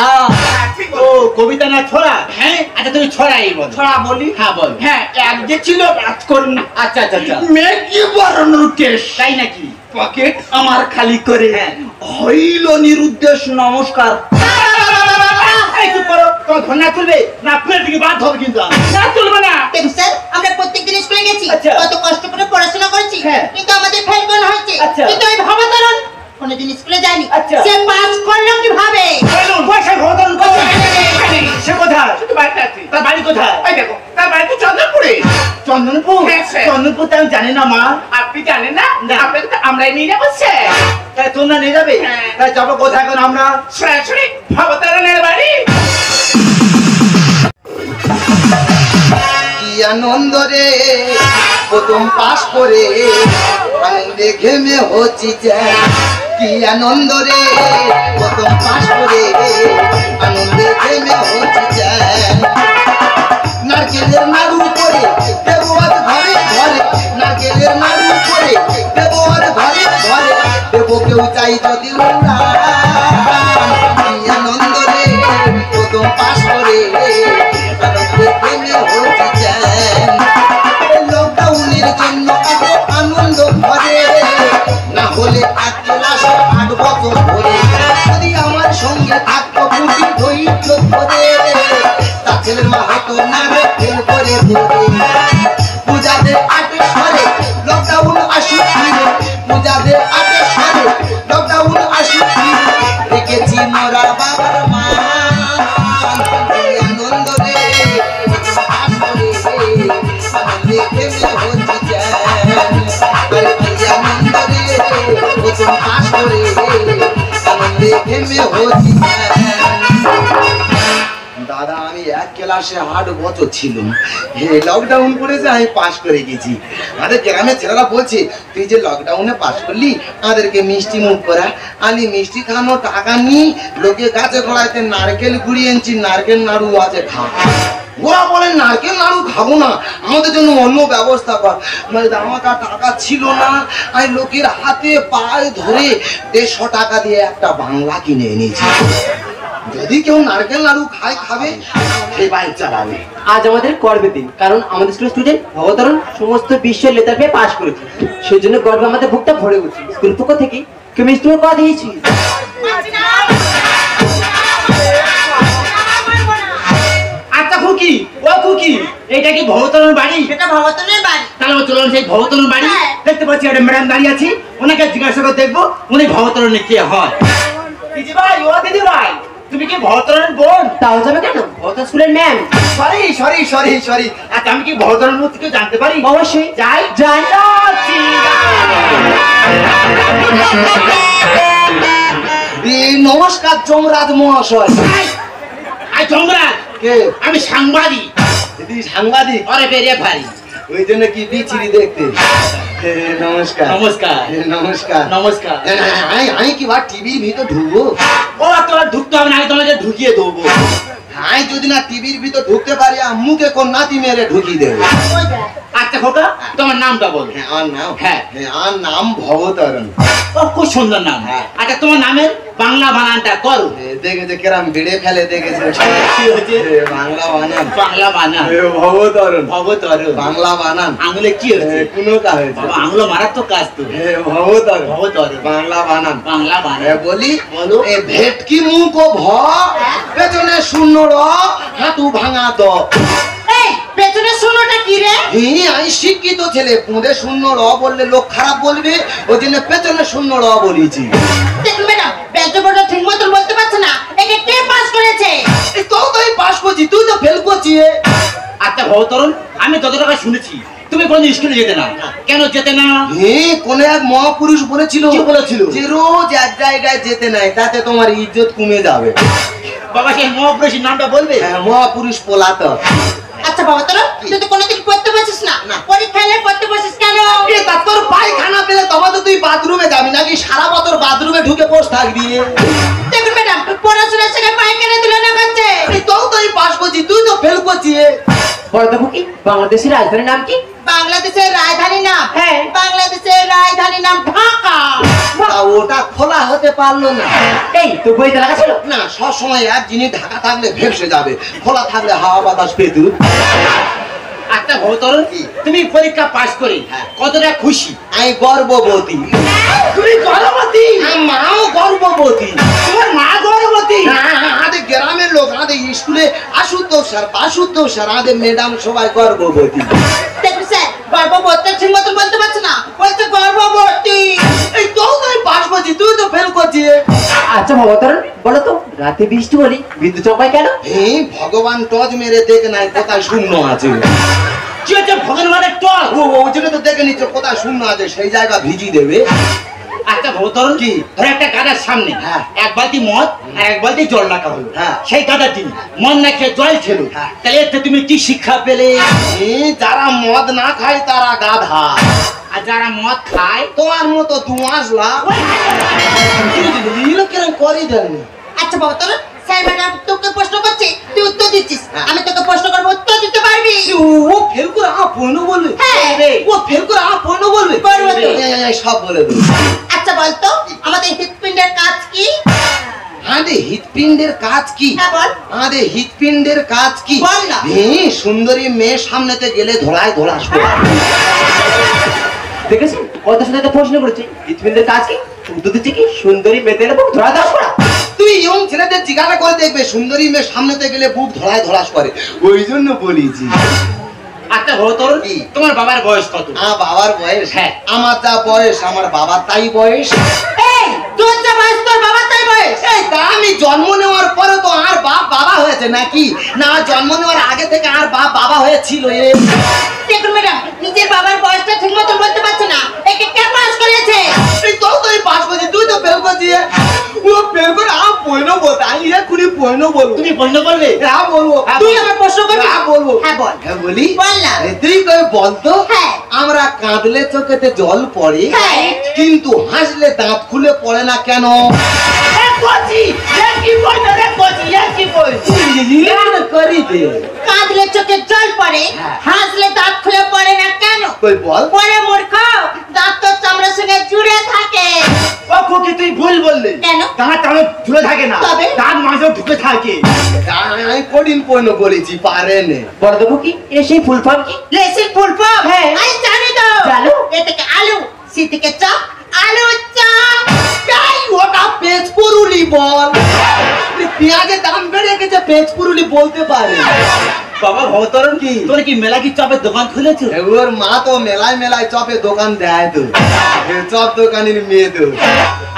ও কবিতা না ছড়া? হ্যাঁ। আচ্ছা তুমি ছড়াই বল। ছড়া বলি? হ্যাঁ, বল। হ্যাঁ, এক যে ছিল রাজকন্যা, আচ্ছা আচ্ছা আচ্ছা। মেঘি বরণের কেশ, তাই নাকি? পকেট আমার খালি করে হ্যাঁ। হইল নিরুদ্দেশ নমস্কার। এই চুপ করো, তোমার ধন্যা তুলবে না? আপনার দিকে বাদ হবে কিন্তু। না, তুলবে না। দেখুন স্যার, আমরা প্রত্যেকদিন স্কুলে গেছি, আচ্ছা। কত কষ্ট করে পড়াশোনা করেছি, হ্যাঁ। কিন্তু আমাদের ফেল কেন হয়েছে? আচ্ছা। কিন্তু ওই ভবতরণ কোনোদিন স্কুলে যায়নি, আচ্ছা। সে পাস করলো কিভাবে? বলুন, পয়সা ঘটন কোথায়? সে কোথায়? শুধু বাড়িতে আছি। তার বাড়ি কোথায়? এই দেখো, তার বাড়িতে চন্দ্রপুরে। চন্দনপুর? হ্যাঁ, স্যার। চন্দনপুর তো আমি জানি না মা। আপনি জানেন না? না। আপনাকে তো আমরাই নিয়ে যাবো স্যার। তাই তোমরা নিয়ে যাবে? হ্যাঁ। তাই যাবো কোথায় এখন আমরা? সরাসরি ভবতারণের বাড়ি। কি আনন্দ রে প্রথম পাস করে আনন্দে ঘেমে হচ্ছি জ্যাম। কি আনন্দ রে প্রথম পাস করে আনন্দে ঘেমে হচ্ছি জ্যাম। নারকেলের নাড়ু করে দেবো আজ ঘরে ঘরে, নারকেলের নাড়ু করে দেবো আজ ঘরে ঘরে, দেবো কেউ চাই যদি উড়ান। কি আনন্দ রে প্রথম পাস করে আনন্দে ঘেমে হচ্ছি জ্যাম। লকডাউনের জন্য এত আনন্দ ঘরে, না হলে এক ক্লাস 8 বছর ধরে যদি আমার সঙ্গে থাকতো বুটি ধৈর্য ধরে, তার ছেলের মা হতো না রে ফেল করে ধরে। পূজাতে 8 সালে লকডাউন আসুক ফিরে, পূজাতে 8 সালে লকডাউন আসুক ফিরে, দেখেছি মোরা বাবার মা। আনন্দ রে আনন্দে ঘেমে হচ্ছি জ্যাম। আরে কি আনন্দ রে প্রথম পাস করে আনন্দে ঘেমে হচ্ছি জ্যাম। দাদা, আমি এক ক্লাসে 8 বছর ছিলাম, লকডাউন করেছে, আমি পাস করে গেছি। আমাদের গ্রামের ছেলেরা বলছে, তুই যে লকডাউনে পাস করলি আমাদেরকে মিষ্টি মুখ করা। আমি মিষ্টি খানো টাকা নিই, লোকে গাছে গোড়াইতে নারকেল কুড়িয়ে এনেছি, নারকেল নাড়ু আছে খা। ওরা বলে নারকেল নাড়ু খাবো না, আমাদের জন্য অন্য ব্যবস্থা কর। মানে আমার কাছে টাকা ছিল না, আমি লোকের হাতে পায়ে ধরে 150 টাকা দিয়ে একটা বাংলা কিনে এনেছি। যদি কেউ নারকেল নাড়ু খায় খাবে, সেই বাইক চালাবে। আজ আমাদের গর্বের দিন, কারণ আমাদের স্টুডেন্ট ভবতরণ সমস্ত বিশ্বের লেটার পেয়ে পাস করেছে। সেই জন্য গর্বে আমাদের বুকটা ভরে উঠছে। স্কুল পক্ষ থেকে কেউ মিষ্টি মুখ কথা দিয়েছি। আচ্ছা খুকি, ও খুকি, এটা কি ভবতরণ বাড়ি? এটা ভবতরণের বাড়ি। তাহলে চলুন সেই ভবতরণ বাড়ি। হ্যাঁ। দেখতে পাচ্ছি একটা ম্যাডাম দাঁড়িয়ে আছি, ওনাকে জিজ্ঞাসা করে দেখবো উনি ভবতরণে কে হয়। দিদি ভাই, ও দিদি ভাই, তুমি কি ভবতরণের বোন? তাও যাবে কেন, ভবতরণ স্কুলের ma'am. Sorry sorry sorry sorry. আচ্ছা, আমি কি ভবতরণ মূর্তি কেউ জানতে পারি? অবশ্যই যাই যাই। নমস্কার যমরাজ মহাশয়। আই চন্দ্রা, কে? আমি সাংবাদিক। দিদি সাংবাদিক? আরে বেরিয়ে ভাই, ওই জন্য কি বিচিরি দেখতে। নমস্কার নমস্কার নমস্কার নমস্কার। আমি কি বা টিভির ভিতর ঢুকবো? ও তোমার ঢুকতে হবে না, আমি তোমাকে ঢুকিয়ে দেবো। আমি যদি না টিভির ভিতর ঢুকতে পারি মুখে কোন নাতি মেরে ঢুকিয়ে দেবো। আচ্ছা খোকা, তোমার নামটা বল। আমার নাম হ্যাঁ আমার নাম ভবতারণ। ও খুব সুন্দর নাম। হ্যাঁ। আচ্ছা তোমার নামের বাংলা বানানটা করো। দেখেছে কেরাম বেড়ে ফেলে দেখেছে কি হয়েছে? বাংলা বানান। বাংলা বানান ভবতারণ ভবতরণ। বাংলা বানান। আঙুলে কি হয়েছে? কোনো কাজ হয়েছে বাবা আঙুলো মারাত্মক কাজ তো। ভবতারণ ভবতরণ বাংলা বানান। বাংলা বানান। বলি বলো। এ ভেটকি মুখ ও ভ পেছনে শূন্য র হাতু ভাঙা দ। এই পেছনে শোনোটা কি রে? আমি শিক্ষিত ছেলে, পুঁদে শূন্য র বললে লোক খারাপ বলবে, ওই জন্য পেছনে শূন্য র বলেছি। দেখুন ম্যাডাম, বেঞ্চবোর্ডটা ঠিক মতন বলতে পারছে না, একে কে পাস করেছে? তো আমি পাস করছি, তুই তো ফেল করছিস। আচ্ছা ভবতরণ, আমি যত টাকা শুনেছি তুমি কোন স্কুলে যেতে না, কেন যেতে না? কোন এক মহাপুরুষ বলেছিল, কি বলেছিল? যে রোজ এক জায়গায় যেতে নাই, তাতে তোমার ইজ্জত কমে যাবে। বাবা সেই মহাপুরুষের নামটা বলবে? হ্যাঁ, মহাপুরুষ পলাতক। আচ্ছা বাবা, তুই তো কোনোদিন পড়তে বসিস না, পরীক্ষা এলে পড়তে বসিস কেন? তা তোর পায়খানা পেলে তবে তো তুই বাথরুমে যাবি, নাকি সারা বছর বাথরুমে ঢুকে বসে থাকবি? দেখুন ম্যাডাম, পড়াশোনার সঙ্গে পায়খানা তুলনা করছে। তো আমি পাস করছি, তুই তো ফেল করছিস। বড়দাবু কি বাংলাদেশের রাজধানীর নাম কি? বাংলাদেশের রাজধানী নাম? হ্যাঁ। বাংলাদেশের রাজধানী নাম ঢাকা। তা ওটা খোলা হতে পারলো না। এই তো বইতে লাগা ছিল না, সবসময় এক জিনিস ঢাকা থাকলে ভেসে যাবে, খোলা থাকলে হাওয়া বাতাস পেতু। আচ্ছা ভবতরণ, তুমি পরীক্ষা পাস করে কতটা খুশি? আমি গর্ভবতী। তুমি গর্ভবতী? আমার মাও গর্ভবতী। তোমার মা গর্ভবতী? আমাদের গ্রামের লোক, আমাদের স্কুলে আশুতোষ স্যার, বাসুতোষ স্যার, আমাদের ম্যাডাম সবাই গর্ভবতী। দেখুন স্যার, গর্ভবতী ঠিক মতন বলতে পারছে না, বলছে গর্ভবতী। এই তো আমি পাস করছি, তুই তো ফেল করছিস। আচ্ছা ভবতরণ, বলো তো রাতে বৃষ্টি হলে বিদ্যুৎ চমকায় কেন? ভগবান টজ মেরে দেখে নাই কোথায় শূন্য আছে। কি হচ্ছে ভগবানের টল? ওই জন্য তো দেখে নিচ্ছে কোথায় শূন্য আছে, সেই জায়গা ভিজি দেবে। আচ্ছা ভবতরণ, কি? ধর একটা গাদার সামনে হ্যাঁ। এক বালতি মদ আর এক বালতি জল রাখা হলো। হ্যাঁ। সেই গাদাটি মদ না খেয়ে জল খেলো, হ্যাঁ। তাহলে এতে তুমি কি শিক্ষা পেলে? যারা মদ না খায় তারা গাধা, আর যারা মদ খায় তোমার মতো দু আসলা কিরম করে দেয়নি। আচ্ছা বাবা, স্যার ম্যাডাম তোকে প্রশ্ন করছে, তুই উত্তর দিচ্ছিস। হ্যাঁ। আমি তোকে প্রশ্ন করবো, উত্তর দিতে পারবি? ও ফেল করে পয়নো বলবে? হ্যাঁ। ও ফেল করে পয়নো বলবে? বলবে তো। সব বলে দেবে। আচ্ছা বলতো, আমাদের হৃৎপিণ্ডের কাজ কি? আমাদের হৃৎপিণ্ডের কাজ কি? হ্যাঁ বল। আমাদের হৃৎপিণ্ডের কাজ কি? বল না। সুন্দরী মেয়ে সামনেতে গেলে ধোলায় ধোলাস করে। দেখেছেন কত সুন্দর প্রশ্ন করেছে, হৃৎপিণ্ডের কাজ কি? উত্তর দিচ্ছে কি সুন্দরী মেয়েদের বুক ধরা দাস করা। তুই ইয়ং ছেলেদের জিজ্ঞাসা করে দেখবে, সুন্দরী মেয়ে সামনেতে গেলে বুক ধরায় ধরাস করে, ওই জন্য বলেছি। আচ্ছা ভবতরণ, কি? তোমার বাবার বয়স কত? আমার বাবার বয়স? হ্যাঁ। আমার যা বয়স আমার বাবার তাই বয়স। এই তোর যা বয়স তোর বাবার তাই বয়স। এই তা আমি জন্ম নেওয়ার পরে তো আর বাপ বাবা হয়েছে নাকি? না, জন্ম নেওয়ার আগে থেকে আর বাপ বাবা হয়েছিল। দেখুন ম্যাডাম, নিজের বাবার বয়সটা ঠিক মতন বলতে পারছে না, একে কে পাস করেছে? তো তুই পাস করছিস, তুই তো ফেল করছিস। ও ফেল করে পয়নো বলতে আমি এক্ষুনি পয়নো বলবো। তুমি পণ্য করবে? হ্যাঁ বলবো। তুই আমার প্রশ্ন করবি? হ্যাঁ বলবো। হ্যাঁ বল। হ্যাঁ বলি। বল না। তুই কই বলতো? হ্যাঁ। আমরা কাঁদলে চোখেতে জল পড়ে, হ্যাঁ। কিন্তু হাসলে দাঁত খুলে পড়ে না কেন? করি দে। কাঁদলে চোখে জল পড়ে, হাসলে দাঁত খুলে পড়ে না কেন? কই বল। পরে মূর্খ, দাঁত তো চামড়ার সঙ্গে জুড়ে থাকে। ও খুকি তুই ভুল বললে। কেন? দাঁত তাহলে ঝুলে থাকে না, তবে? দাঁত মাঝে ঢুকে থাকে। আমি কঠিন পয়নো বলেছি, পারে নে। বড়দাবু কি এ সেই ফুল ফর্ম কি? লেসির ফুল ফর্ম? হ্যাঁ। আমি জানি তো। জানো? এ থেকে আলু, সি থেকে চপ, আলু চপ। তাই ওটা পেঁচ পুরুলি বল। পেঁয়াজের দাম বেড়ে গেছে, পেঁচ পুরুলি বলতে পারে। বাবা ভবতরণ, কি তোর কি মেলা কি চপের দোকান খুলেছো? ওর মা তো মেলায় মেলায় চপে দোকান দেয় তো, চপ দোকানের মেয়ে তো।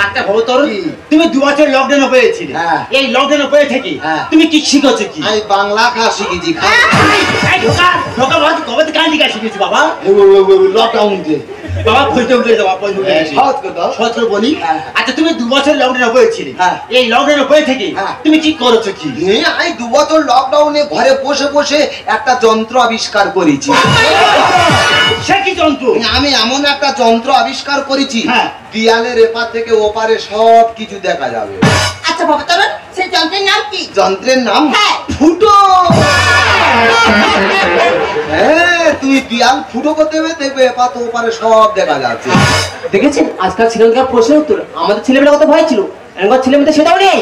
আচ্ছা ভবতরণ, কি? তুমি 2 বছর লকডাউনে পেয়েছিলে। হ্যাঁ। এই লকডাউনে পেয়ে থেকে হ্যাঁ। তুমি কি শিখেছো কি? আমি বাংলা খা শিখেছি। এই ঢোকা ঢোকা বাবা কবে তো গান লিখা শিখেছি বাবা লকডাউন দিয়ে বাবা পয়সা উঠে যাও পয়সা উঠে গেছি সহজ করে দাও। সহজ করে বলি হ্যাঁ। আচ্ছা তুমি 2 বছর লকডাউনে বইছিলে হ্যাঁ। এই লকডাউনে বই থেকে হ্যাঁ। তুমি কি করেছো কি আমি 2 বছর লকডাউনে ঘরে বসে বসে একটা যন্ত্র আবিষ্কার করেছি। সে কি যন্ত্র আমি এমন একটা যন্ত্র আবিষ্কার করেছি হ্যাঁ। দেয়ালের এপার থেকে ওপারে সব কিছু দেখা যাবে। আচ্ছা বাবা তরুণ সেই যন্ত্রের নাম কি? যন্ত্রের নাম হ্যাঁ। ফুটো। হ্যাঁ, তুমি দেয়াল ফুটো করতে হবে, দেখবে এপার তো ওপারে সব দেখা যাচ্ছে। দেখেছেন আজকাল ছেলেমেয়েদের প্রশ্নের উত্তর আমাদের ছেলেমেয়েরা কত ভয় ছিল, এখনকার ছেলেমেয়েদের সেটাও নেই।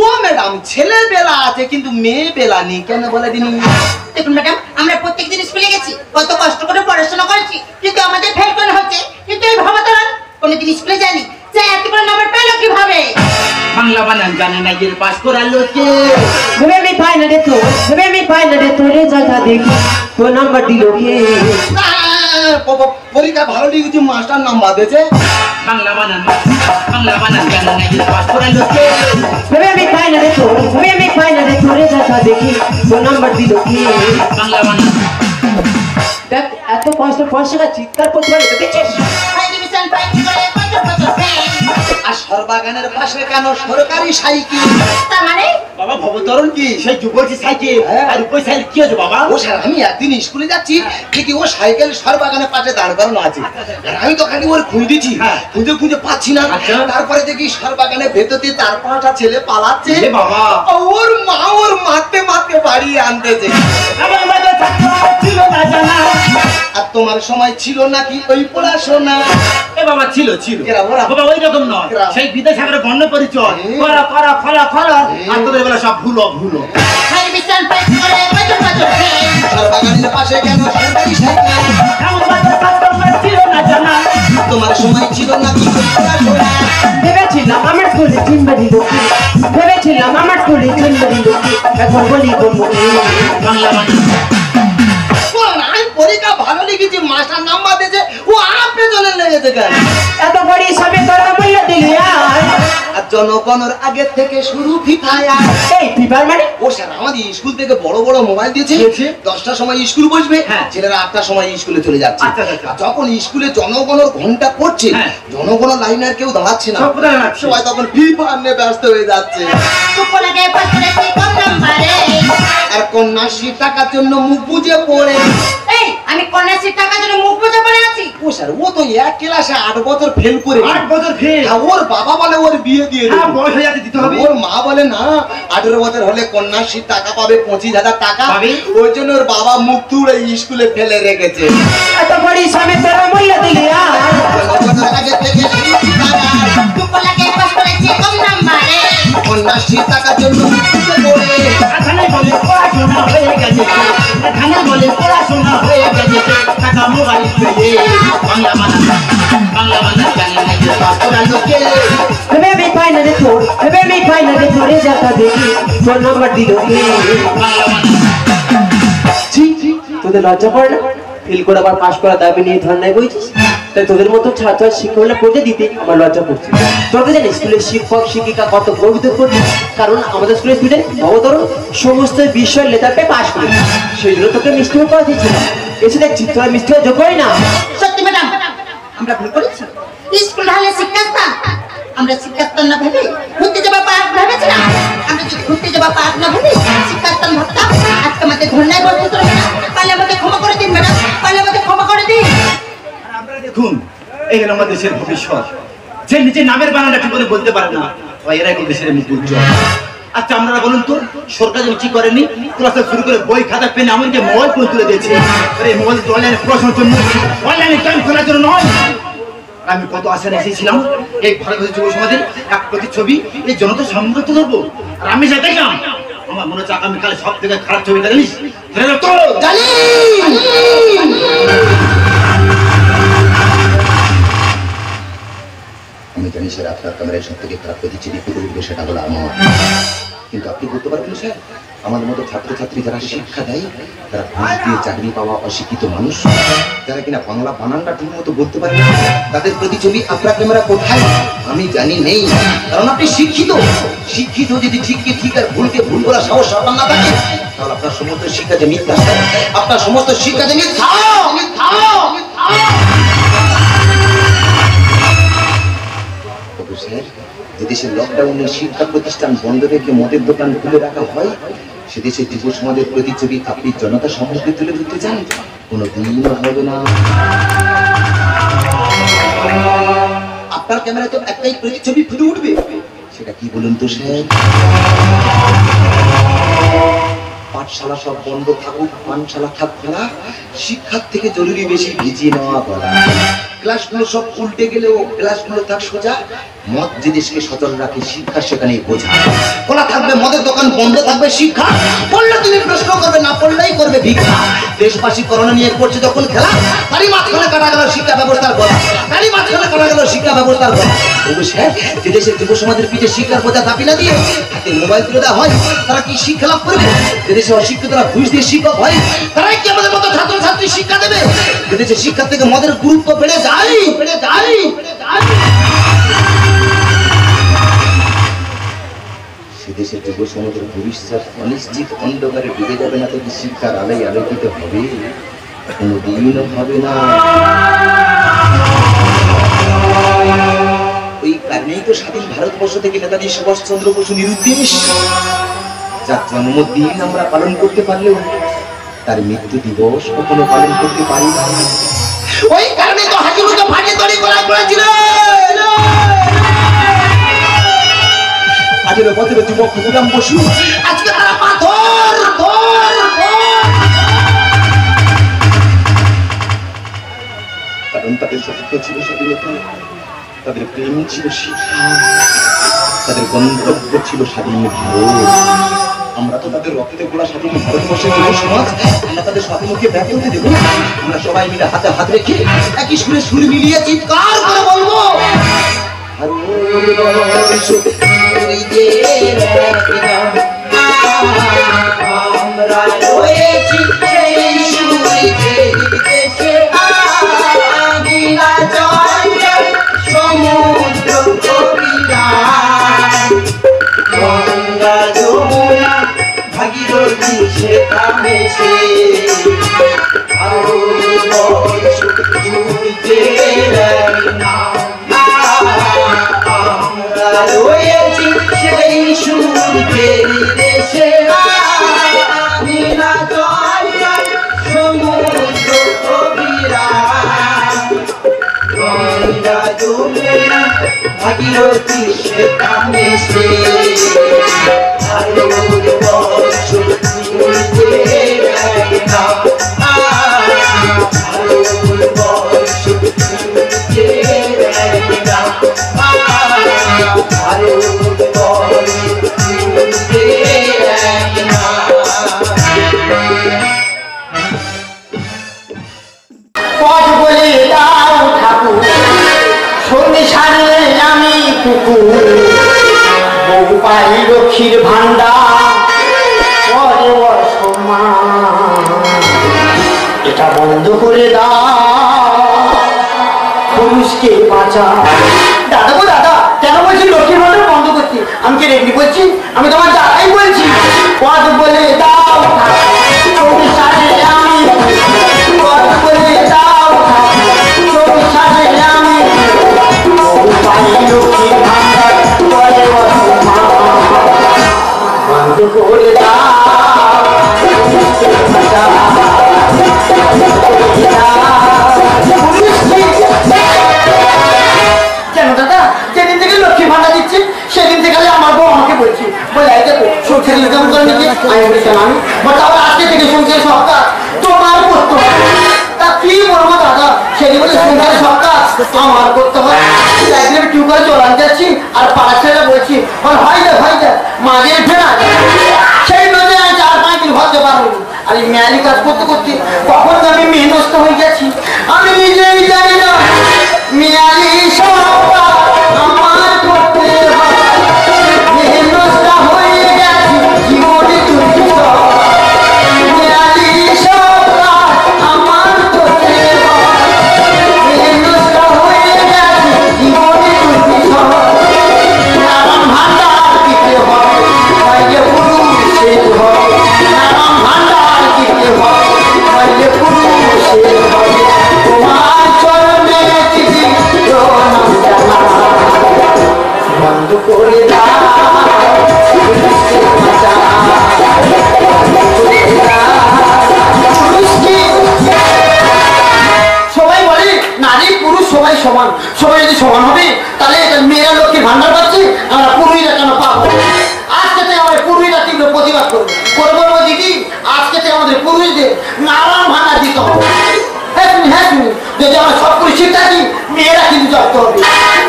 ও ম্যাডাম, ছেলে বেলা আছে কিন্তু মেয়ে বেলা নেই, কেন বলে দিন? দেখুন ম্যাডাম, আমরা প্রত্যেকদিন স্কুলে গেছি, কত কষ্ট করে পড়াশোনা করেছি, কিন্তু আমাদের ফেল করা হচ্ছে। কিন্তু এই ভাবা তরুণ কোনোদিন স্কুলে যায়নি, যে এত করে নাম্বার পেলো কিভাবে? বাংলা বানান জানে না যে পাস করালো কে ভেবে আমি পাই না রে তোর, ভেবে আমি পাই না রে তোর রেজাল্টটা দেখি, তোর নাম্বার দিল কে? পরীক্ষা ভালো লিখেছি, মাস্টার নাম্বার দিয়েছে। বাংলা বানান জানে না যে পাস করালো কে ভেবে আমি পাই না রে তোর, ভেবে আমি পাই না রে তোর রেজাল্টটা দেখি, তোর নাম্বার দিল কে? বাংলা বানান দেখ এত কষ্ট পয়সা চিৎকার করতে পারে দেখছিস? হাই ডিভিশন পাই করে কত কত ফেল। আর সরবাগানের পাশে কেন সরকারি সাইকেল? তার মানে বাবা ভবতরণ কি সেই যুবতী সাইকেল হ্যাঁ। আর উপর সাইকেল কি আছে বাবা ও স্যার, আমি একদিন স্কুলে যাচ্ছি, দেখি ও সাইকেল সরবাগানের পাশে দাঁড় করানো আছে। আর আমি তো খালি ওর খুঁজেছি, হ্যাঁ। খুঁজে পাচ্ছি না। আচ্ছা। তারপরে দেখি সরবাগানের ভেতর দিয়ে 4-5টা ছেলে পালাচ্ছে। এ বাবা ওর মা ওর মারতে বাড়ি আনতেছে। আমার মাঝে থাকতো ছিল না জানা আর তোমার সময় ছিল নাকি ওই পড়াশোনা? এ বাবা ছিল এরা ওরা। বাবা ওই রকম নয় এরা। সেই বিদ্যাসাগরের বর্ণ পরিচয় হুম। করা আর তোদের বেলা সব ভুলো হাই ডিভিশন পাই করে কত কত ফেল। সরবাগানের পাশে কেন সরকারি সাইকেল? আমার মাঝে থাকতো ছিল না জানা তোমার সময় ছিল নাকি ওই পড়াশোনা? ভেবেছিলাম আমার স্কুলে চিনবাড়ি লোকে, ভেবেছিলাম আমার স্কুলে চিনবাড়ি লোকে, এখন বলি বলবো বাংলা বানান শোন, আমি পরীক্ষা ভালো লিখেছি, মাস্টার নাম্বার দিয়েছে, ও আমার পেছনে লেগেছে কেন? এত বড় সবে তোরা মূল্য দিলি আর আর জনগণের আগে থেকে শুরু ফিফায়। এই ফিফার মানে? ও স্যার, আমাদের স্কুল থেকে বড় বড় মোবাইল দিয়েছে। দিয়েছে? 10টার সময় স্কুল বসবে, হ্যাঁ। ছেলেরা 8টার সময় স্কুলে চলে যাচ্ছে। আচ্ছা, আচ্ছা। আর যখন স্কুলে জনগণের ঘন্টা পড়ছে, হ্যাঁ। জনগণের লাইনে আর কেউ দাঁড়াচ্ছে না, সব কোথায় দাঁড়াচ্ছে? সবাই তখন ফিফা নিয়ে ব্যস্ত হয়ে যাচ্ছে। উপর আগে পাস করেছি কম নাম্বারে। আর কন্যাশ্রী টাকার জন্য মুখ বুঝে পড়ে। এই আমি কন্যাশ্রীর টাকার জন্য মুখ বুজে পড়ে আছি। ও স্যার, ও তো এক ক্লাসে 8 বছর ফেল করে। 8 বছর ফেল আর ওর বাবা বলে ওর বিয়ে দিয়ে দেবে। হ্যাঁ বয়স হয়ে যাচ্ছে দিতে হবে ওর মা বলে না, 18 বছর হলে কন্যাশ্রীর টাকা পাবে, 25,000 টাকা পাবে। ওই জন্য ওর বাবা মুখ তুলে স্কুলে ফেলে রেখেছে। এত বড় সবে তোরা মূল্য দিলি আর জনগণের আগে থেকে শুরু ফিফায়। উপর আগে পাস করেছি কম নাম্বারে। কন্যাশ্রীর টাকার জন্য মুখ বুঝে পড়ে। এখানে বলে পড়াশোনা হয়ে গেছে এখানে বলে পড়াশোনা হয়ে গেছে টাকা মোবাইল পেয়ে বাংলা বানান জানে না যে পাস করালো কে ভেবে আমি পাই না রে তোর, ভেবে আমি পাই না রে তোর রেজাল্টটা দেখি, তোর নাম্বার দিল কে? বাংলা বানান ছি, তোদের লজ্জা পড়ে না? ফেল করে আবার পাশ করা দাবি নিয়ে ধর্নায় বইছিস? তাই তোদের মতো ছাত্র শিক্ষকরা পড়তে দিতে আমার লজ্জা করছে। তোরা তো জানিস স্কুলের শিক্ষক শিক্ষিকা কত গর্বিত করছে, কারণ আমাদের স্কুলের স্টুডেন্ট ভবতরণ সমস্ত বিষয় লেটার পেয়ে পাশ করে, সেই জন্য তোকে মিষ্টি মুখ পাওয়া দিচ্ছে না। এসে দেখছি তোরা মিষ্টি হওয়া যোগ্যই না। সত্যি ম্যাডাম, আমরা ভুল করেছি। স্কুল হলে শিক্ষাস্থান, আমরা শিক্ষাস্থান না ভেবে ঘুরতে যাবা পার্ক ভেবেছিলাম। আমরা যদি ঘুরতে যাবা পার্ক না ভেবে শিক্ষাস্থান ভাবতাম, আজকে আমাদের ধর্নায় বসতে চলবে না। পারলে আমাদের ক্ষমা করে দিন ম্যাডাম, পারলে আমাদের ক্ষমা করে দিন। আপনারা দেখুন এই হলো আমাদের দেশের ভবিষ্যৎ, যে নিজের নামের বানানটা কি করে বলতে পারে না, এরাই কিন্তু দেশের মুখ উজ্জ্বল। আচ্ছা আপনারা বলুন তো, সরকার যেন কি করেনি, ক্লাস শুরু করে বই খাতা পেন এমনকি মোবাইল ফোন তুলে দিয়েছে। এই মোবাইল অনলাইনে পড়াশোনার জন্য, অনলাইনে গেম খেলার জন্য নয়। আমি কত আশা এসেছিলাম এই ভারত যুব সমাজের এক প্রতিচ্ছবি এই জনতা সংযুক্ত ধরবো, আর আমি যা দেখলাম আমার মনে হচ্ছে আগামীকালে সব থেকে খারাপ ছবিটা জানিস তো জানি। আমি জানি স্যার আপনার ক্যামেরায় সব থেকে খারাপ প্রতিচ্ছবি ফুটে উঠবে সেটা হলো আমার, কিন্তু আপনি করতে পারবেন স্যার? আমাদের মতো ছাত্রছাত্রী যারা শিক্ষা দেয়, তারা ঘুষ দিয়ে চাকরি পাওয়া অশিক্ষিত মানুষ, যারা কিনা বাংলা বানানটা ঠিক মতো বলতে পারে না, তাদের প্রতিচ্ছবি আপনার ক্যামেরা কোথায় আমি জানি নেই। কারণ আপনি শিক্ষিত, শিক্ষিত যদি ঠিককে ঠিক আর ভুলকে ভুল করার সাহস আপনার না থাকে, তাহলে আপনার সমস্ত শিক্ষা যে মিথ্যা, আপনার সমস্ত শিক্ষা যে মিথ্যা। স্যার, যে দেশে লকডাউনে শিক্ষা প্রতিষ্ঠান বন্ধ রেখে মদের দোকান খুলে রাখা হয়, সে দেশে যুব সমাজের প্রতিচ্ছবি আপনি জনতা সম্মুখে তুলে ধরতে চান? কোনোদিনও হবে না। আপনার ক্যামেরা তো একটাই প্রতিচ্ছবি ফুটে উঠবে, সেটা কি বলুন তো স্যার? পাঠশালা সব বন্ধ থাকুক, পানশালা থাক খোলা, শিক্ষার থেকে জরুরি বেশি ভিজিয়ে নেওয়া গলা। ক্লাসগুলো সব উল্টে গেলেও ক্লাসগুলো থাক সোজা, মদ যে দেশকে সচল রাখে শিক্ষা সেখানেই বোঝা। খোলা থাকবে মদের দোকান, বন্ধ থাকবে শিক্ষা। পড়লে তুমি প্রশ্ন করবে, না পড়লেই করবে ভিক্ষা। দেশবাসী করোনা নিয়ে করছে যখন খেলা, তারই মাঝখানে কাটা গেল শিক্ষা ব্যবস্থার গলা, তারই মাঝখানে কাটা গেল শিক্ষা ব্যবস্থার গলা। তবু স্যার, যে দেশের যুব সমাজের পিঠে শিক্ষার বোঝা চাপি না দিয়ে হাতে মোবাইল তুলে দেওয়া হয়, তারা কি শিক্ষা লাভ করবে? যে দেশে অশিক্ষিতরা ঘুষ দিয়ে শিক্ষক হয়, তারাই কি আমাদের মতো ছাত্রছাত্রী শিক্ষা দেবে? যে দেশে শিক্ষার থেকে মদের গুরুত্ব বেড়ে যায়, সে দেশের যুব সমাজের ভবিষ্যৎ অনিশ্চিত অন্ধকারে ডুবে যাবে না, তো কি শিক্ষার আলোয় আলোকিত হবে? কোনোদিনও হবে না। ওই কারণেই তো স্বাধীন ভারতবর্ষ থেকে নেতাজি সুভাষচন্দ্র বসু নিরুদ্দেশ, যার জন্মদিন আমরা পালন করতে পারলেও তার মৃত্যু দিবস কখনো পালন করতে পারি না। ওই কারণে তো হাজিরকে ফাটিয়ে তৈরি করা হয়েছিল। 18 বছরের যুবক ক্ষুদিরাম বসু, আজকে তারা পাথর। কারণ তাদের স্বপ্ন ছিল স্বাধীনতা, তাদের প্রেম ছিল শিক্ষা, তাদের গন্তব্য ছিল স্বাধীন ভারত। আমরা তো তাদের রক্তে গোড়া স্বাধীন ভারতবর্ষের যুব সমাজ, আমরা তাদের স্বাধীনকে ব্যর্থ হতে দেব না। আমরা সবাই মিলে হাতে হাত রেখে একই সুরে সুর মিলিয়ে চিৎকার করে বলবো, আমরা রয়েছি সেই সুরিতে দেশে, সমুদ্র গঙ্গা যমুনা ভাগীরথী সেখানে সে আমরা রয়েছি সেই সুরের দেশে, সমুদ্র গঙ্গা যমুনা ভাগীরথী সেখানে সে লক্ষ্মীর ভান্ডার এটা বন্ধ করে দাও, পুরুষকে বাঁচা। দাদা গো দাদা, কেন বলছি লক্ষ্মীর ভান্ডার বন্ধ করছি? আমি কি রেডি করছি? আমি তোমার দাদাই বলছি, পদ বলে দাও, আমি পদ বলে দাও, আমি লক্ষ্মীর ভান্ডার বন্ধ করে দাও। কেন দাদা, যেদিন থেকে লক্ষ্মী ভান্ডার দিচ্ছি সেদিন থেকে আমার বউ আমাকে বলছি, বলে সংসার ইনকাম করে নিচ্ছি। আমি বলছিলাম আমি তাহলে আজকে থেকে সংসার সব কাজ তোমার করতে হবে। তা কি বলবো দাদা, সেদিন বলে সংসারের সব কাজ আমার করতে হয়। একদিন টিউ করে চলান যাচ্ছি আর পাড়া ছেলে বলছি, হয় যা মাঝে ফেরা সেই নদী আমি 4-5 দিন ভাবতে পারবো। আর এই মেয়ালি কাজ করতে করতে কখন আমি মেহনস্ত হয়ে গেছি আমি নিজেই জানি না। মেয়ালি সব আমার সমান, সবাই যদি সমান হবে তাহলে মেয়েরা লক্ষ্মী ভান্ডার পাচ্ছে, আমরা পুরুষরা কেন পাবো? আজকে থেকে আমাদের পুরুষরা তীব্র প্রতিবাদ করবে, বলবো দিদি আজকে থেকে আমাদের পুরুষদের নানান ভান্ডার দিতে হবে। হ্যাঁ শুনি, যদি আমরা সব পুরুষ শিক্ষা দিই মেয়েরা কিন্তু যত হবে।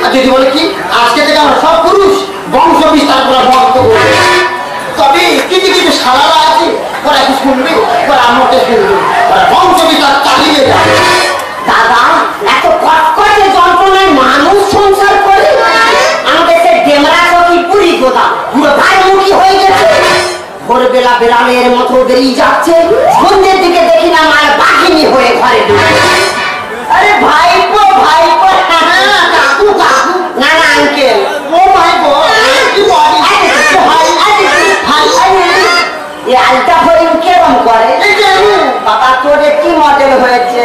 আর যদি বলে কি আজকে থেকে আমরা সব পুরুষ বংশ বিস্তার করা বন্ধ করবো, তবে কিছু কিছু সালারা আছে ওরা কি শুনবে, ওরা আমাকে শুনবে, ওরা বংশ বিস্তার চালিয়ে যাবে। দাদা এত কটকটে যন্ত্রণায় মানুষ সংসার করে, আমাদের সে ডেমরা সখী পুরি গোদা পুরো গায়েমুখী হয়ে গেছে। ভোরবেলা বেড়ালের মতো বেরিয়ে যাচ্ছে, সন্ধ্যের দিকে দেখি না মায়ের বাঘিনী হয়ে ঘরে ঢুকে। আরে ভাইপো ভাইপো, কাকু কাকু, না না আঙ্কেল, ও মাই গড, কি বলি এই আলটা ফরিং কেরম করে বাবা, তোর কি মডেল হয়েছে?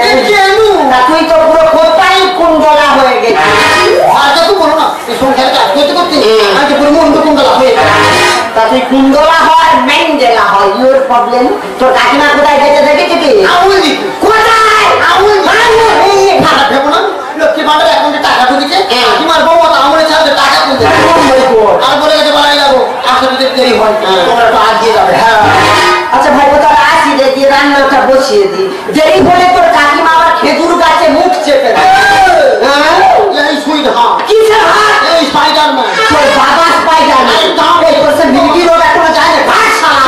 তা তুই তো পুরো কোথায় কুণ্ডলা হয়ে গেছিস। আজকে তো বলো না এই সংসারে কাজ করতে করতে আজকে পুরো মন্দ কুণ্ডলা হয়ে গেছে। তা তুই কুণ্ডলা হয় ম্যান্ডেলা হয়, ইউর প্রবলেম। তোর কাকিমা কোথায় গেছে দেখেছি কি? আউল দি কোথায়? আউল খারাপ ভেবো না, লক্ষ্মী ভান্ডার অ্যাকাউন্টে টাকা ঢুকেছে, কাকিমার বউ আমলের সাথে টাকা তুলতে আর বলে গেছে বাড়াই যাবো, আসলে দেরি হয় তোমরা তো আজ দিয়ে যাবে। হ্যাঁ আচ্ছা ভাই তোর আসি রে, দিয়ে রান্নাটা বসিয়ে দি। দেরি হলে তোর কাকিমা আবার খেজুর গাছে মুখ চেপে দেয়। এই সুইট হার্ট, কিসের হাত? এই স্পাইডারম্যান, তোর বাবা স্পাইডারম্যান। এই তোর সে মিল্কি রোড এখনো যায় না, ভাগ শালা।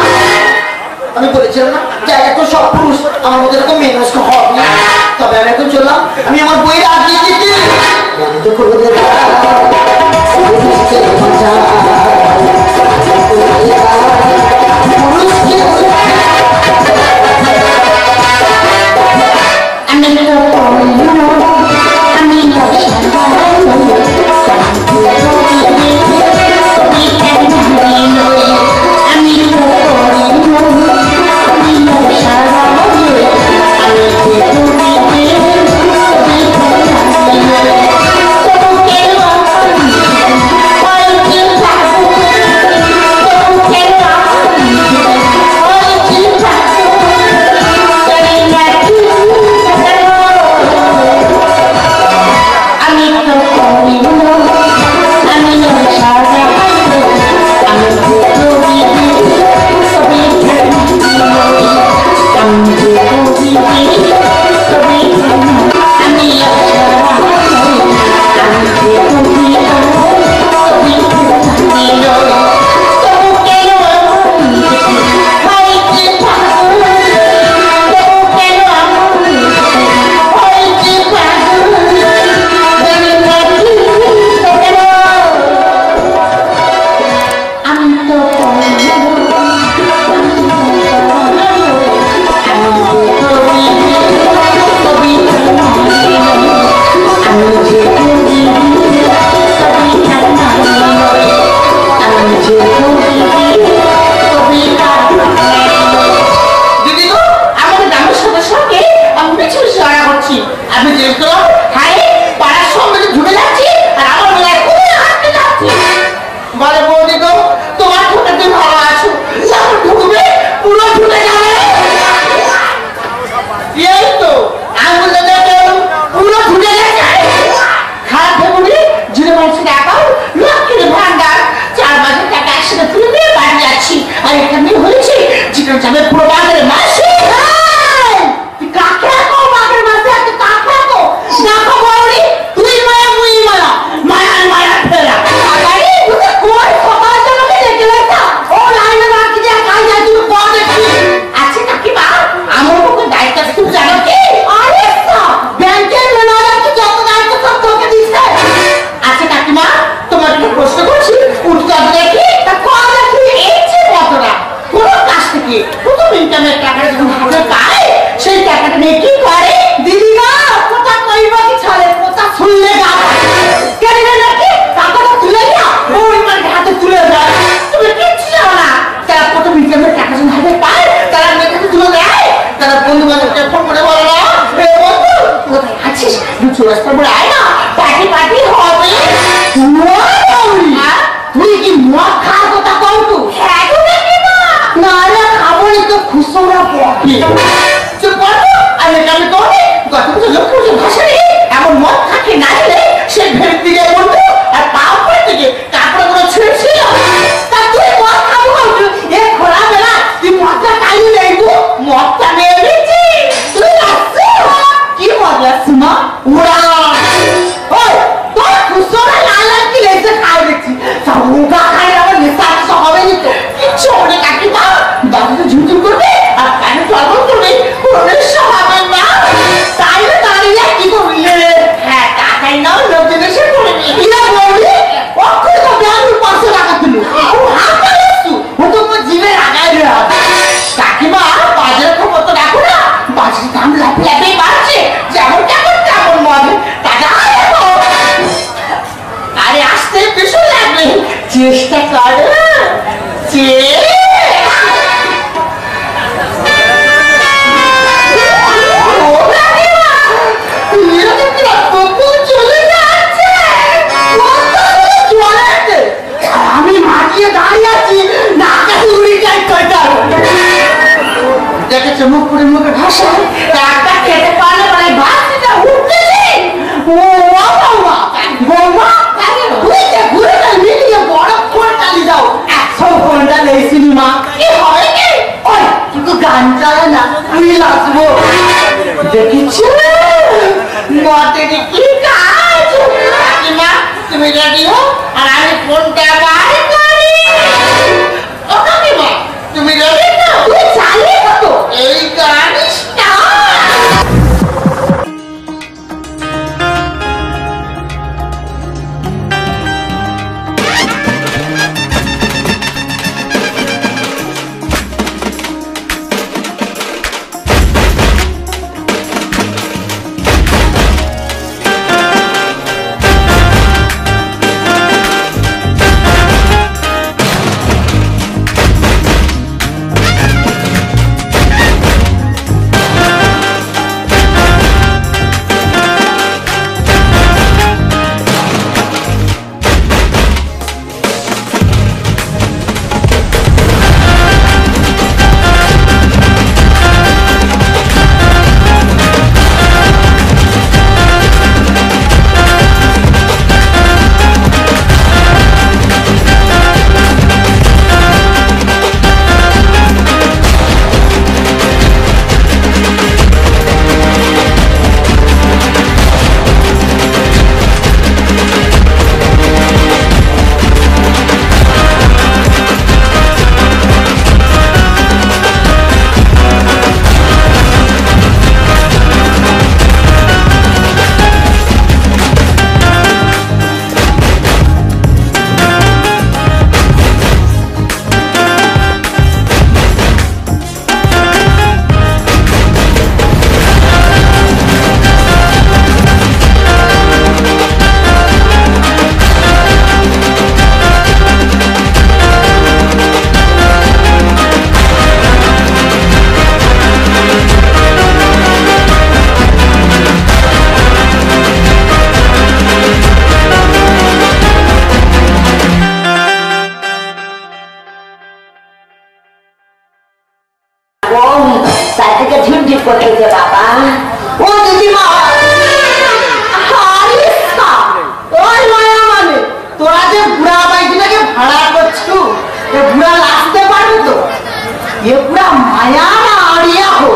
আমি বলেছিলাম না জায়গা তো সব পুরুষ আমার মধ্যে এরকম মেনস হবে, তবে আমি এখন চললাম, আমি আমার বইয়ের আগিয়ে দিচ্ছি। এমন মদ খাকে না চেষ্টা কর আমি মাটিয়ে দাঁড়িয়ে আছি না দেখেছে মুখ করে মুখে ভাষা একটা খেতে পারলে মানে ভাতটা উঠতেছে ও বাবা বৌমা ঘুরে মিলিয়ে বড় ফোন চালিয়ে যাও 100 ফোনটা নেই সিনেমা কি হবে কি ওই কিন্তু গান চায় না আমি নাচবো দেখেছো মাটিতে কি কাজ না তুমি রেডিও আর আমি ফোনটা বার করি ও কাকিমা তুমি রেডি তো তুই চালিয়ে কত এই গানটা চারদিকে ঝুমঝুম করতেছে বাবা ও দিদিমা ওই মায়া মানে তোরা যে বুড়া বাইকটাকে ভাড়া করছো এ বুড়া আসতে পারবে তো এ বুড়া মায়া না আড়িয়া হো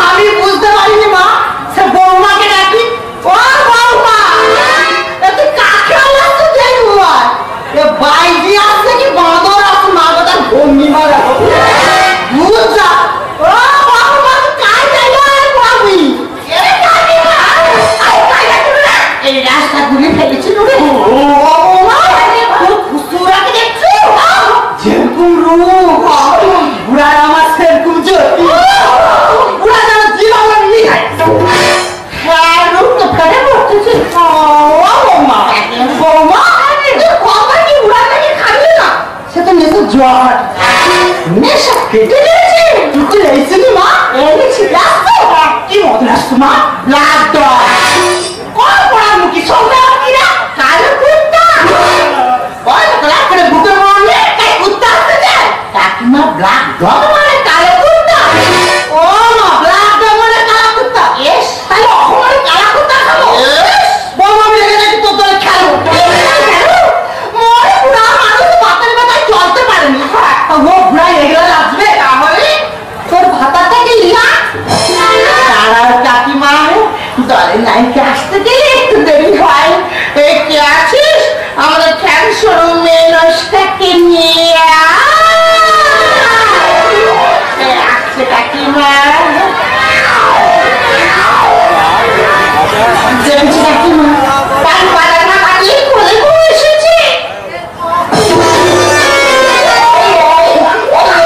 আমি বুঝতে পারিনি মা সে বৌমাকে ডাকি ও বৌমা তুই কাকে আসতে যাই বুয়া এ বাইজি আসছে কি বাঁদর আসছে মা কথা ভঙ্গি মারা বুঝা ও বাবা কাই যাই আমি এই রাস্তা ঘুরে ফেলেছিল রে খুচুরাকে দেখছো যেরকম রূপ বুড়ার আমার সেরকম জ্যোতি বুড়া যেন জীবন নিয়ে হ্যাঁ রূপ তো ফেটে পড়তেছে বৌমা বৌমা কবে কি বুড়াটাকে খাবি না সে তো নেশা জ্বর নেশা কেটে গেছে তুই এসেছিলি মা এনেছি রাস্তা কি মত রাস্তা মা লাগ মুখী সঙ্গে কিরা কালো কুত্তা ওই তোলা করে বুকে মারলে তাই কুত্তা আসতে যায় কাকিমা ব্ল্যাক ডগ মানে কালো কুত্তা ও মা ব্ল্যাক ডগ মানে কালো কুত্তা এস তাই অহমারে কালো কুত্তা খাবো বৌমা আমি লেগে যাচ্ছি তোর তোর খেলো মরে বুড়া মানুষ বাতার বাতায় চলতে পারেনি ও বুড়া এগুলো লাগবে তাহলে তোর ভাতাটা কি লিয়া তারার কাকিমা দলে লাইনকে আসতে গেলে একটু দেরি হয় এই কে আছিস আমাদের ফ্যান শোরুমে নষ্টাকে নিয়ে আসছে কাকিমা দেখছি কাকিমা পান পাড়া না পাঠিয়ে কোলে কোলে এসেছে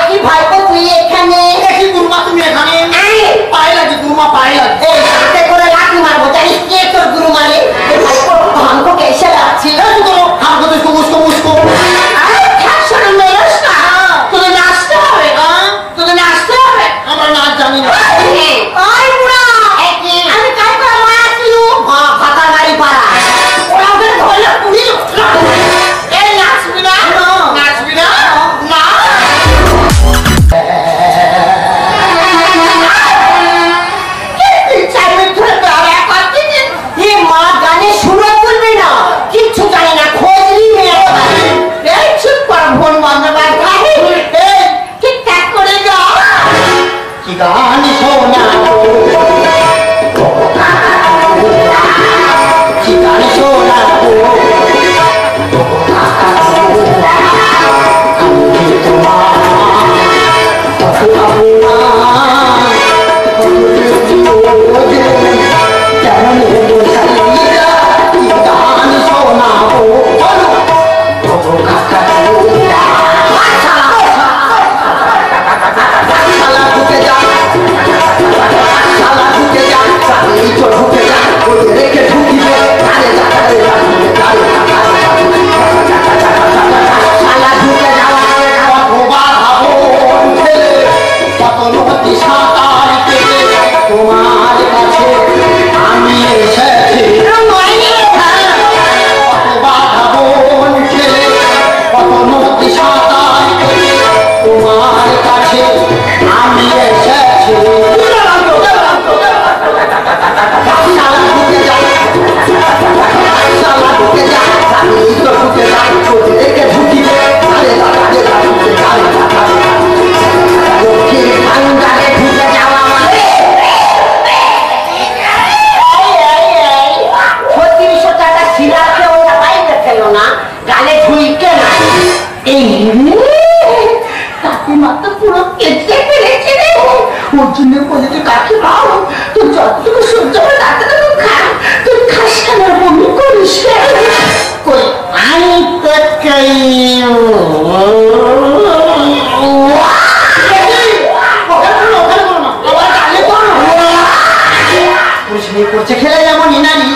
কি ভাইপো তুই এখানে দেখি গুরুমা তুমি এখানে পায়ে লাগে গুরুমা পায়ে লাগে এই হাতে করে লাঠি মারবো জানিস কে তোর এই কাকিমা তো পুরো কেটে ফেলেছে রে। ওর জন্য বলেছে কাকিমা তুই যতটুকু সহ্য করে ততটুকু খা, তুই খাস কেন বমি করিস কই আমি তো করছে খেলে যেমন ইনানি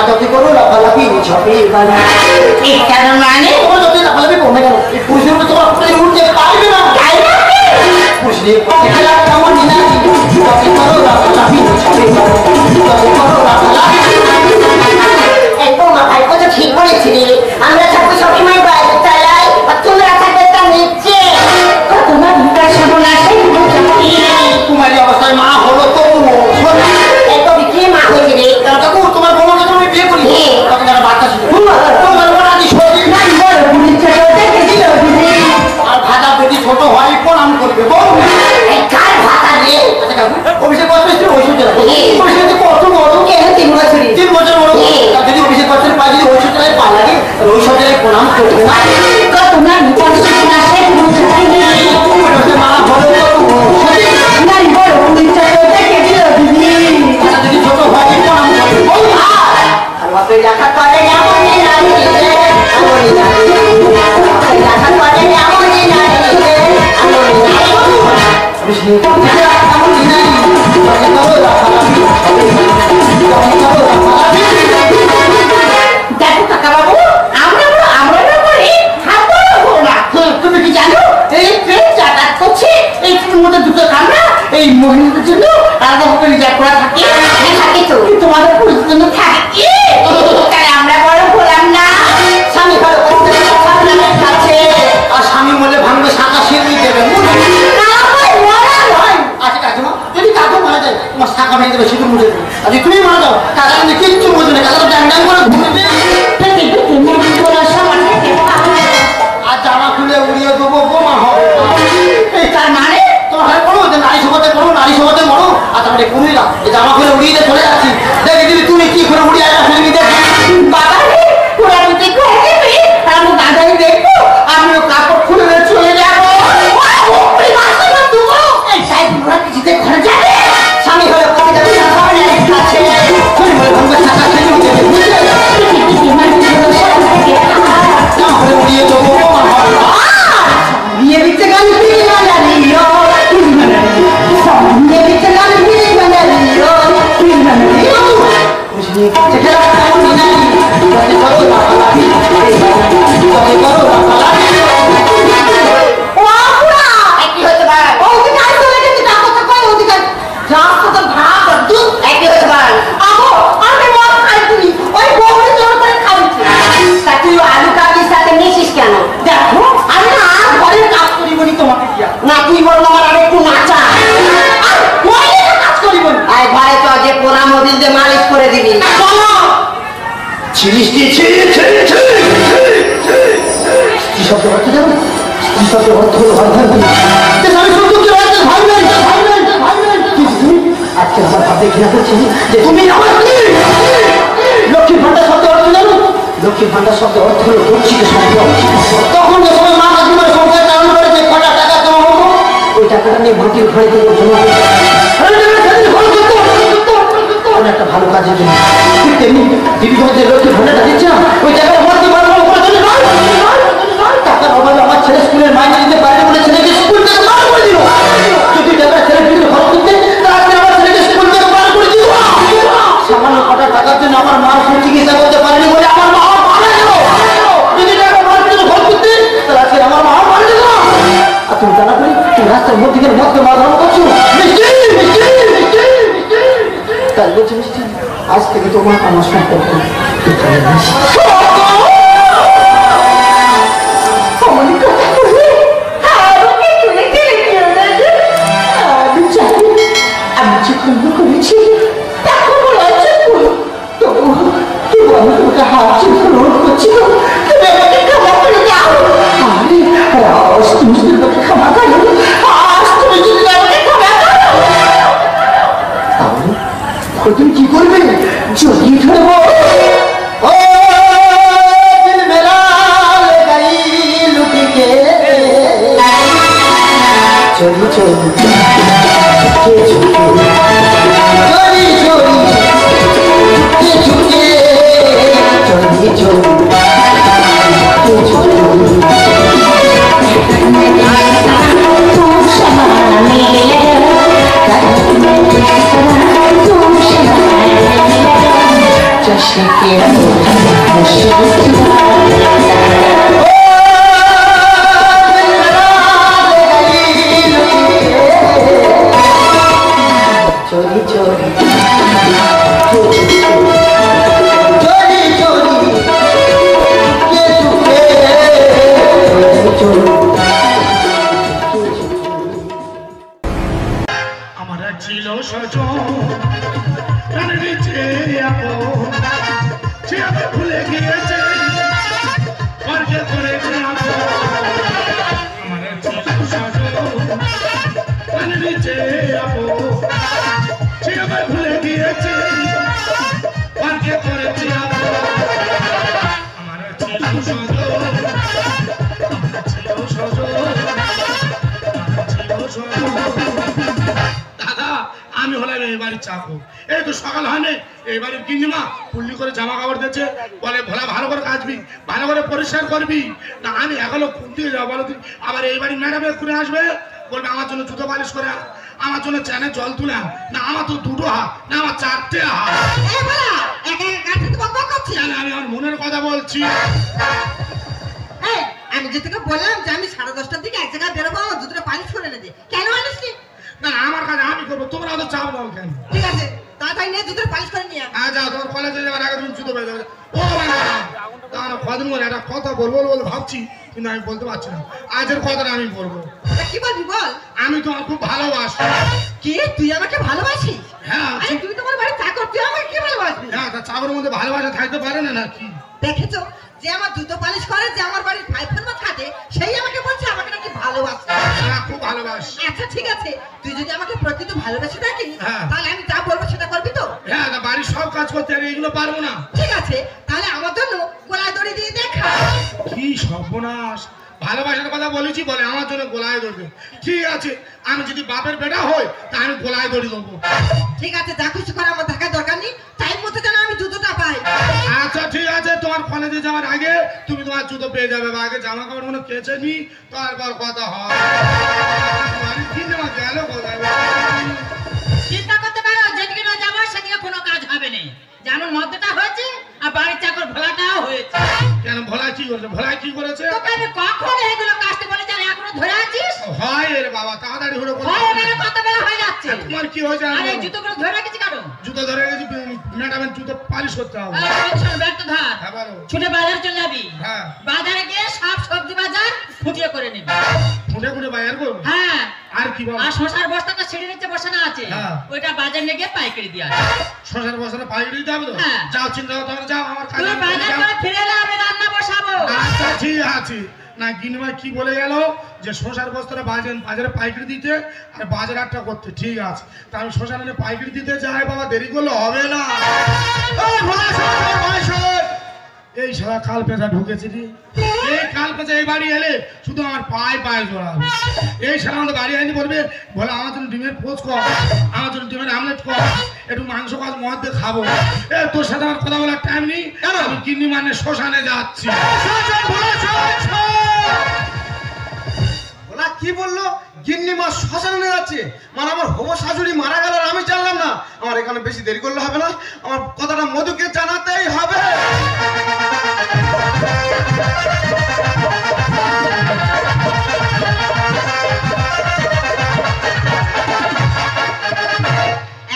আদতে করো লাফালাফি ঝপে বাড়ি এটার মানে তোমার যতই লাফালাফি কমে গেল এই পুরুষের উপরে তোমার ফুটে উঠতে পারবে না পুরুষ নিয়ে করছে খেলা যেমন ইনানি আদতে করো লাফালাফি ঝপে বাড়ি করো লাফালাফি একদম ভাই কথা ঠিক বলেছিলি। আমরা থাকবো সবসময় বাইরে চালাই আর তোমরা থাকবে তার নিচে। কত না বিকাশ না সেই তোমার এই অবস্থায় মা হলো তবুও একদম কি মা হয়েছে রে? তখন তোমার বোমাকে তুমি বিয়ে করি তখন একটা বাচ্চা ছিল তোমার বোন আদি সত্যি না বড় পুলিশ ছোট দেখে দিল দিদি। আর ভাজা বেটি ছোট হয় প্রণাম করবে বউ এই কার ভাতা রে? অভিষেক বছর ঐশ্বর্য অভিষেক কত বড় কেন 3 বছরই? 3 বছর বড় যদি অভিষেক বছর পাই যদি ঐশ্বর্যের পা লাগে ঐশ্বর্যের প্রণাম করবে না কত না বিকাশ না সেই মা বলো না বড় পুলিশ ছোট দেখে দিল দিদি। যদি ছোট হয় প্রণাম করবে বউ আর বাপে দেখা করে এমন নারী রে এমন নারী দেখা করে এমন নারী রে এমন নারী। অভিষেক এমন দিনাই তবে করো লাফালাফি তবে করো লাফালাফি দেখো কাকা বাবু আমরা না করে হাত ধরবো না। তুমি কি জানো এই ট্রেন যাতায়াত করছে এই ট্রেনের মধ্যে দুটো কামরা এই মহিলাদের জন্য আলাদাভাবে রিজার্ভ করা থাকে। থাকে তো তোমাদের পুরুষের জন্য থাকে। তাহলে আমরা বড় হলাম না। স্বামী ভালো করতে কাছে আর স্বামী বলে ভাঙবে শাখা সিঁড়ি দেবে আচ্ছা কাকিমা যদি কাকু মারা যায় তোমার শাখা ভেঙে দেবে সিঁদুর মুছে দেবে আর যদি তুমি মারা যাও কাকা কিন্তু কিচ্ছু বুঝবে না কাকা ড্যাং ড্যাং করে ঘুরবে আর জামা খুলে উড়িয়ে দেবো বোমা হবে তার মানে তোমার বলো যে নারী সভাতে মরো আর তারপরে কুমিরা এই জামা খুলে উড়িয়ে দিয়ে চলে যাচ্ছি দেখি দিদি তুমি কি করে উড়িয়ে আসা ফেলে দেখ বাবা রে পুরা দিতে করে দেবে আর আমি দাদাই দেখবো আমিও কাপড় খুলে চলে যাবো। এই সাইড পুরা কিছুতে ঘরে যাবে স্বামী হলে পথে যাবে কাছে তুমি বলে ভাঙবে শাখা সিঁড়ি দেবে জামা খুলে উড়িয়ে দেবো বোমা হবে বিয়ে দিতে গান ফিরে বানালিও বিয়ে দিতে গান ফিরে বানালিও খেলা কেমন দিনাই তবে করো লাফালাফি তবে করো লাফালাফি কি হতে পারে অধিকার চলে গেছে ডাকো তো কই অধিকার রাস্তা তো ভাগ দুধ একই হতে পারে আগো আমি মদ খাই তুমি ওই বউরে জোর করে খাইছি তা তুই আলু কাটির সাথে মিশিস কেন? দেখো আমি না আর ঘরের কাজ করি বলি তোমাকে দিয়া না তুই বল আমার আর একটু নাচা আর ঘরে কাজ করি বলি আয় ঘরে তো যে পোড়া মোবিল দিয়ে মালিশ করে দিবি চলো কি শব্দ হচ্ছে জানো কি শব্দ অর্থ হলো আজকে আমার ভাবে ঘৃণা করছি যে তুমি আমার লক্ষ্মীর ভান্ডার শব্দ অর্থ জানো লক্ষ্মীর ভান্ডার শব্দ অর্থ হলো গচ্ছিত সম্পদ তখন যে সময় মা কাকিমার সংসার চালু করে যে কটা টাকা জমা হতো ওই টাকাটা নিয়ে মাটির ঘরে দিয়ে জমা একটা ভালো কাজের জন্য ঠিক তেমনি দিদি তোমার যে লক্ষ্মীর ভান্ডারটা দিচ্ছে না ওই টাকাটা ভর্তি বাড়ানো টাকার অভাবে আমার ছেলে স্কুলের মাইনে দিতে পারে বলে ছেলেকে স্কুল থেকে বার করে দিল যদি টাকা ছেলে ফিরে খরচ করতে তাহলে আমার ছেলেকে স্কুল থেকে বার করে দিল সামান্য কটা টাকার জন্য আমার মার চিকিৎসা করতে পারেনি বলে আমার মা মারা গেল যদি টাকা মার পিছনে খরচ করতে তাহলে আজকে আমার মা মারা গেল আর তুমি জানা করি তুমি রাস্তার মধ্যে গিয়ে মদকে মারধারণ করছো তাই বলছি মিষ্টি আজ থেকে তোমার আমার সম্পর্ক আমি যে কর্ম করেছি তাকে বলেছে তবু আমি তোমাকে হাত গ্রহণ করছিল তুমি আমাকে ক্ষমা করে দাও আজ তুমি যদি আমাকে ক্ষমা করো আজ তুমি যদি আমাকে ক্ষমা করো তুমি কি করবে যদি ধরবো চোরি চোরি আমার ছিল সজন সে আমি ভুলে গিয়েছে স্বর্গে করেছে আমার ছিল সজন নিচে সে আমি ভুলে গিয়েছে স্বর্গে করেছে আমার ছিল সজন দাদা আমি হলাম এই বাড়ির চাকর। এই তো সকাল হয়নি, এই বাড়ির গিন্নিমা পুল্লি করে জামা কাপড় দিচ্ছে, বলে ভোলা ভালো করে কাচবি, ভালো করে পরিষ্কার করবি। না আমি এখনো ফুল দিয়ে যাবো, বলো তুই আবার এই বাড়ির ম্যাডামে ঘুরে আসবে, বলবে আমার জন্য জুতো পালিশ করে আন, আমার জন্য চ্যানে জল তুলে আন। না আমার তো দুটো হাত, না আমার চারটে হাত। আমি আমার মনের কথা বলছি। আমি যে তোকে বললাম যে আমি 10:30টার দিকে এক জায়গায় বেরোবো, আমার জুতোটা পালিশ করে এনে দে। কেন আনিসনি? না আমার কাছে আমি করবো, তোমরা তো চাপ দাও কেন? ঠিক আছে তাড়াতাড়ি নিয়ে জুতোটা পালিশ করে নিয়ে আয়। যাও, তোমার কলেজে যাওয়ার আগে তুমি জুতো পেয়ে যাবে। ও তাহলে কদিন বলে একটা কথা বলবো বলে ভাবছি, কিন্তু আমি বলতে পারছি না। আজের কথাটা আমি বলবো। কি বলবি বল? আমি তোমার খুব ভালোবাসি। কি তুই আমাকে ভালোবাসিস? হ্যাঁ। আরে তুই তোমার বাড়ি চাকর, তুই আমাকে কি ভালোবাসবি? হ্যাঁ, তা চাকরের মধ্যে ভালোবাসা থাকতে পারে না নাকি? দেখেছো যে আমার জুতো পালিশ করে, যে আমার বাড়ির ফাইফের মত খাটে, সেই আমাকে বলছে আমাকে নাকি ভালোবাসে। হ্যাঁ খুব ভালোবাসি। আচ্ছা ঠিক আছে, তুই যদি আমাকে প্রকৃত ভালোবেসে থাকিস হ্যাঁ। তাহলে আমি যা বলবো সেটা করবি তো? হ্যাঁ, তা বাড়ির সব কাজ করতে আর এগুলো পারবো না। ঠিক আছে তাহলে আমার জন্য গলায় দড়ি দিয়ে দেখা। কি সর্বনাশ, ভালোবাসার কথা বলেছি বলে আমার জন্য গোলায় ধরবে। ঠিক আছে, আমি যদি বাপের বেটা হই তা আমি গোলায় দড়ি দেবো। ঠিক আছে যা খুশি করে, আমার দেখার দরকার নেই, টাইম মতো যেন আমি জুতোটা পাই। আচ্ছা ঠিক আছে, তোমার কলেজে যাওয়ার আগে তুমি তোমার জুতো পেয়ে যাবে, বা আগে জামা কাপড় গুলো কেচে নি, তারপর কথা হয়। গেল কোথায়? চিন্তা করতে পারো, যেদিকে না যাবো সেদিকে কোনো কাজ হবে না। যেমন মদ্যটা হয়েছে আর বাড়ির চাকর ভোলাটাও হয়েছে। কেন ভোলা কি করেছে? ভোলা কি করেছে? তোকে আমি কখন এগুলো কাজতে বলেছি আর এখনো ধরে আছিস? হয় রে বাবা, তাড়াতাড়ি হলো। কত বেলা হয়ে যাচ্ছে? তোমার কি হয়েছে? আরে জুতোগুলো ধরে রেখেছি কেন? জুতো ধরে গেছি, ম্যাডামের জুতো পালিশ করতে হবে। ব্যাগটা ধর, হ্যাঁ বলো। ছুটে বাজার চলে যাবি। হ্যাঁ। বাজারে গিয়ে সব সবজি বাজার ফুটিয়ে করে নিবি। ফুটে ফুটে বাজার করবো? হ্যাঁ। আর কি বলো? আর শশার বস্তাটা ছিঁড়ে নিচে বসানো আছে, হ্যাঁ। ওইটা বাজার নিয়ে গিয়ে পাইকারি দিয়ে আসবি। শশার বসানো পাইকারি দিতে হবে তো? হ্যাঁ। যাও, চিন্তা করতে হবে, যাও আমার কাছে। তুই বাজার করে ফিরে এলে আমি রান্না বসাবো। আচ্ছা ঠিক আছে। না গিনমা কি বলে গেল যে শশার বস্তাটা বাজারে পাইকারি দিতে আর বাজার একটা করতে। ঠিক আছে, তা আমি শশা নিয়ে পাইকারি দিতে যাই, বাবা দেরি করলে হবে না। এই সারা কাল পেঁচা ঢুকেছে রে। এই কাল পেঁচা এই বাড়ি এলে শুধু আমার পায়ে পায়ে জড়াবে। এই সারা আমাদের বাড়ি আইনি বলবে, বলে আমার জন্য ডিমের পোচ কর, আমার জন্য ডিমের আমলেট কর, একটু মাংস কাজ মদ দিয়ে খাবো। এ তোর সাথে আমার কথা বলার টাইম নেই, আমি গিন্নি মানে শ্মশানে যাচ্ছি। ওরা কি বললো? গিন্নি মা শ্মশানে যাচ্ছে, মানে আমার হবু শাশুড়ি মারা গেল আর আমি জানলাম না। আমার এখানে বেশি দেরি করলে হবে না, আমার কথাটা মধুকে জানাতেই হবে।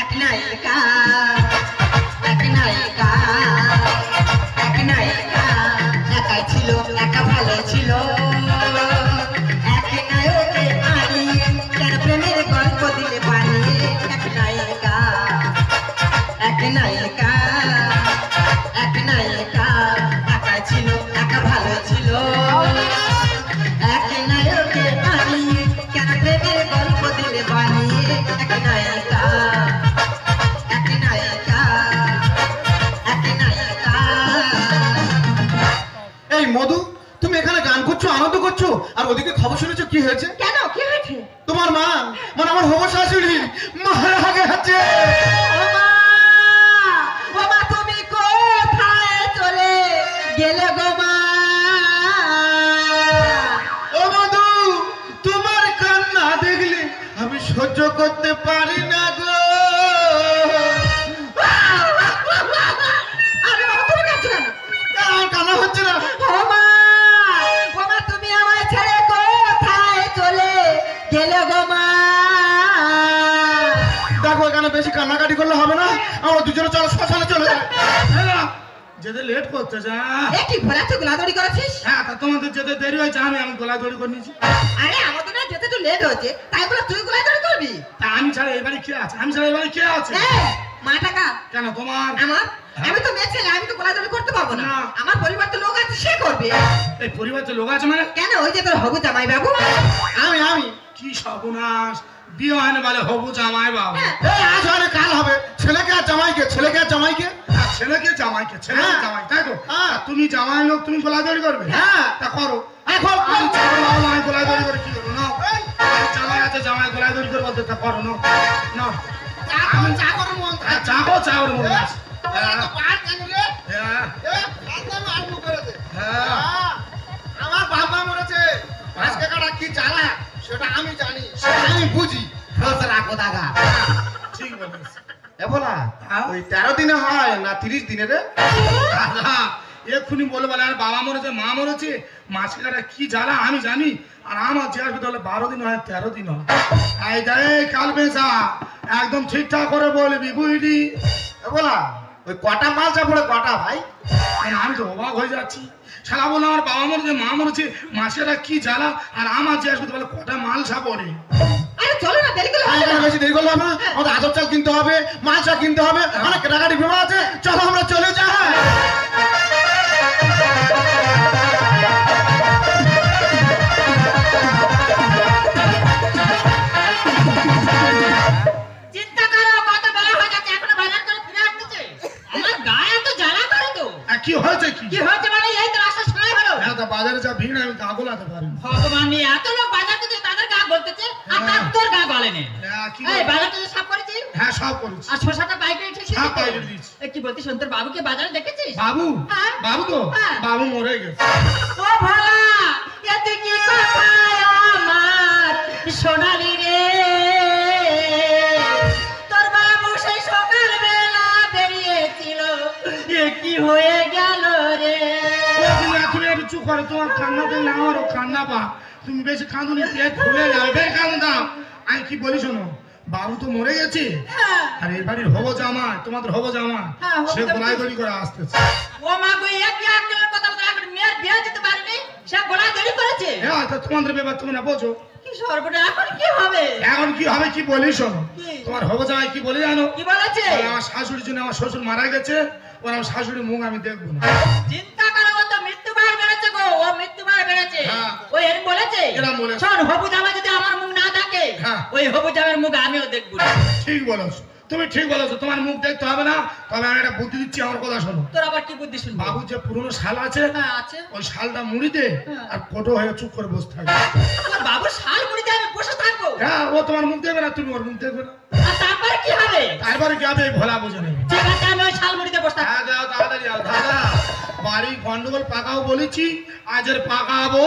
এক নায়িকা, এক নায়িকা, এক নায়িকা, একাই ছিল একা ভালো ছিল। এক নায়কে আনি তার প্রেমের গল্প দিলে পানি। এক নায়িকা, এক নায়িকা, এক নায়িকা, একাই ছিল একা ভালো ছিল। এক নায়কে আনি কেন প্রেমের গল্প দিলে পানি। এক নায়িকা, এক নায়িকা, এক নায়িকা। এই মধু, তুমি এখানে গান করছো, আনন্দ করছো, আর ওদিকে খবর শুনেছো কি হয়েছে? কেন কি হয়েছে? তোমার মা, মানে আমার হবু শাশুড়ি মারা গেছে। ও মা, তুমি কোথায় চলে গেলে গো মা? ও মধু, তোমার কান্না দেখলে আমি সহ্য করতে পারি না গো। আরে কান্নাকাটি করলে হবে না, আমরা দুজনে চলো শ্মশানে চলে যাই। যেতে লেট করতে যা। কি ভোলা তুই গোলাদড়ি করেছিস? হ্যাঁ তা তোমাদের যেতে দেরি হয়েছে, আমি গোলাদড়ি করে নিয়েছি। আরে আমাদের না যেতে তো লেট হয়েছে, তাই বলে তুই গোলাদড়ি করবি? তা আমি ছাড়া এবারে কে আছে? আমি ছাড়া এবারে কে আছে? মা টাকা কেন তোমার? আমার আমি তো মেয়ে ছেলে, আমি তো গোলাদড়ি করতে পারবো না। না। আমার পরিবার তো লোক আছে, সে করবে। এই পরিবারে লোক আছে মানে? কেন ওই যে তোর হবু জামাই বাবু। আমি কি সর্বনাশ, বিয়ে হয় না বলে হবু জামাই বাবু। এই আজ হয় না কাল হবে, ছেলেকে আর জামাইকে, ছেলেকে আর জামাইকে। ছেলেকে জামাইকে, ছেলেকে হ্যাঁ। জামাই, তাই তো? হ্যাঁ। তুমি জামাই লোক, তুমি গোলাদড়ি করবে? হ্যাঁ। তা করো। এখন আমি চাকর বাবু, আমি গোলাদড়ি করে কি করবো? না জামাই আছে, জামাই গোলাদড়ি করে বলতে তা করো না। না আমি চাকর মন, চাকর চাকর মন আছে। আমার বাবা মরেছে, পাঁচ কাকাটা কি জ্বালা সেটা আমি জানি, সেটা আমি বুঝি। রাখো দাগা, ঠিক বলিস। এ বলা ওই 13 দিনে হয় না 30 দিনে রে? এক্ষুনি বলে বলে আর বাবা মরেছে, মা মরেছে, মাছ কাটা কি জ্বালা আমি জানি। আর আমার যে আসবে তাহলে 12 দিন হয়, 13 দিন হয়। এই যাই কাল বেচা একদম ঠিকঠাক করে বলবি, বুঝলি? এ বলা ওই কটা মাল চাপড়ে কটা ভাই? আমি তো অবাক হয়ে যাচ্ছি। শালা বলে আমার বাবা মরেছে, মা মরেছে, মাছেরা কি জ্বালা, আর আমার যে আসবে তাহলে কটা মাল সাপড়ে। আরে চলো না, দেরি করলে হবে না। বেশি দেরি করলাম না, আমাদের আদর চাল কিনতে হবে, মাছ কিনতে হবে, অনেক কেনাকাটি ভেবে আছে। চলো আমরা চলে যাই। চিন্তা করো, কত বেলা হয়ে যাচ্ছে, এখনো বাজার করে ফিরে আসতেছে। আমার গায়ে তো জ্বালা করে তো। কি হয়েছে? কি হয়েছে মানে এই তো রাস্তা শোনাই হলো। হ্যাঁ তা বাজারে যা ভিড়, আমি গা গোলাতে পারি না। ভগবান নিয়ে এত লোক বাজার করতে, তাদের গা বলতেছে আর তার তোর গা বলেনি। কি এই বাজারটা তো সাফ করেছিস? হ্যাঁ সব করেছি। আর শসাটা পাইকারি ঠিক সব পাইকারি দিয়েছি। কি বলতিস, তোর বাবুকে বাজারে দেখেছিস? বাবু? হ্যাঁ। বাবু তো হ্যাঁ। বাবু মরে গেছে। ও ভালা, এতে কি কথা আমার সোনালি রে, তোর বাবু সেই সকাল বেলা বেরিয়েছিল, এ কি হয়ে গেল রে। তুমি একটু চুপ করো, তোমার কান্না দেখলে আমারও কান্না পা। তুমি বেশি কাঁদুনি, পেট ফুলে যাবে, বেশ কাঁদো দাও। আমি কি বলি শোনো, বাবু তো মরে গেছে, আর এই বাড়ির হবো জামাই, তোমাদের হবো জামাই, হ্যাঁ, হবো সে জামাই। গোলায় দড়ি করে আসতেছে। ও মা গো, একই আক্কেলের কথা বলে এখন মেয়ের বিয়ে দিতে পারেনি, সে গোলা দেরি করেছে। হ্যাঁ তা তোমাদের ব্যাপার তুমি না বোঝো। কি সর্বনাশ, এখন কি হবে? এখন কি হবে কি বলি শোনো, কি? তোমার হবো জামাই কি বলে জানো? কি বলেছে? বলে, আমার শাশুড়ির জন্য আমার শ্বশুর মারা গেছে, ওর আমার শাশুড়ির মুখ আমি দেখবো না। চিন্তা করো, ও তো মৃত্যুবার বেড়েছে গো, ও মৃত্যুবার বেড়েছে। হ্যাঁ। ও এর বলেছে এরম বলেছে। শোন, হবু জামাই যদি আমার মুখ না দেখে, হ্যাঁ। ওই হবু জামাইয়ের মুখ আমিও দেখবো না। ঠিক বলেছো, তুমি ঠিক বলেছো, তোমার মুখ দেখতে হবে না। তবে আমি একটা বুদ্ধি দিচ্ছি, আমার কথা শোনো। তোর আবার কি বুদ্ধি শুনবো? বাবু যে পুরনো শাল আছে, হ্যাঁ, আছে। ওই শালটা মুড়ি দে, আর কোটো হয়ে চুপ করে বসে থাকবে। তোর বাবুর শাল মুড়িতে আমি বসে থাকবো, হ্যাঁ ও তোমার মুখ দেখবে না, তুমি ওর মুখ দেখবে না। আর তারপরে কি হবে? তারপরে কি হবে এই ভোলা বুঝে নেবে। ঠিক আছে, আমি ওই শাল মুড়িতে বসে থাকবো। হ্যাঁ যাও তাড়াতাড়ি যাও। দাদা বাড়ি গন্ডগোল পাকাও বলেছি, আজের পাকাবো।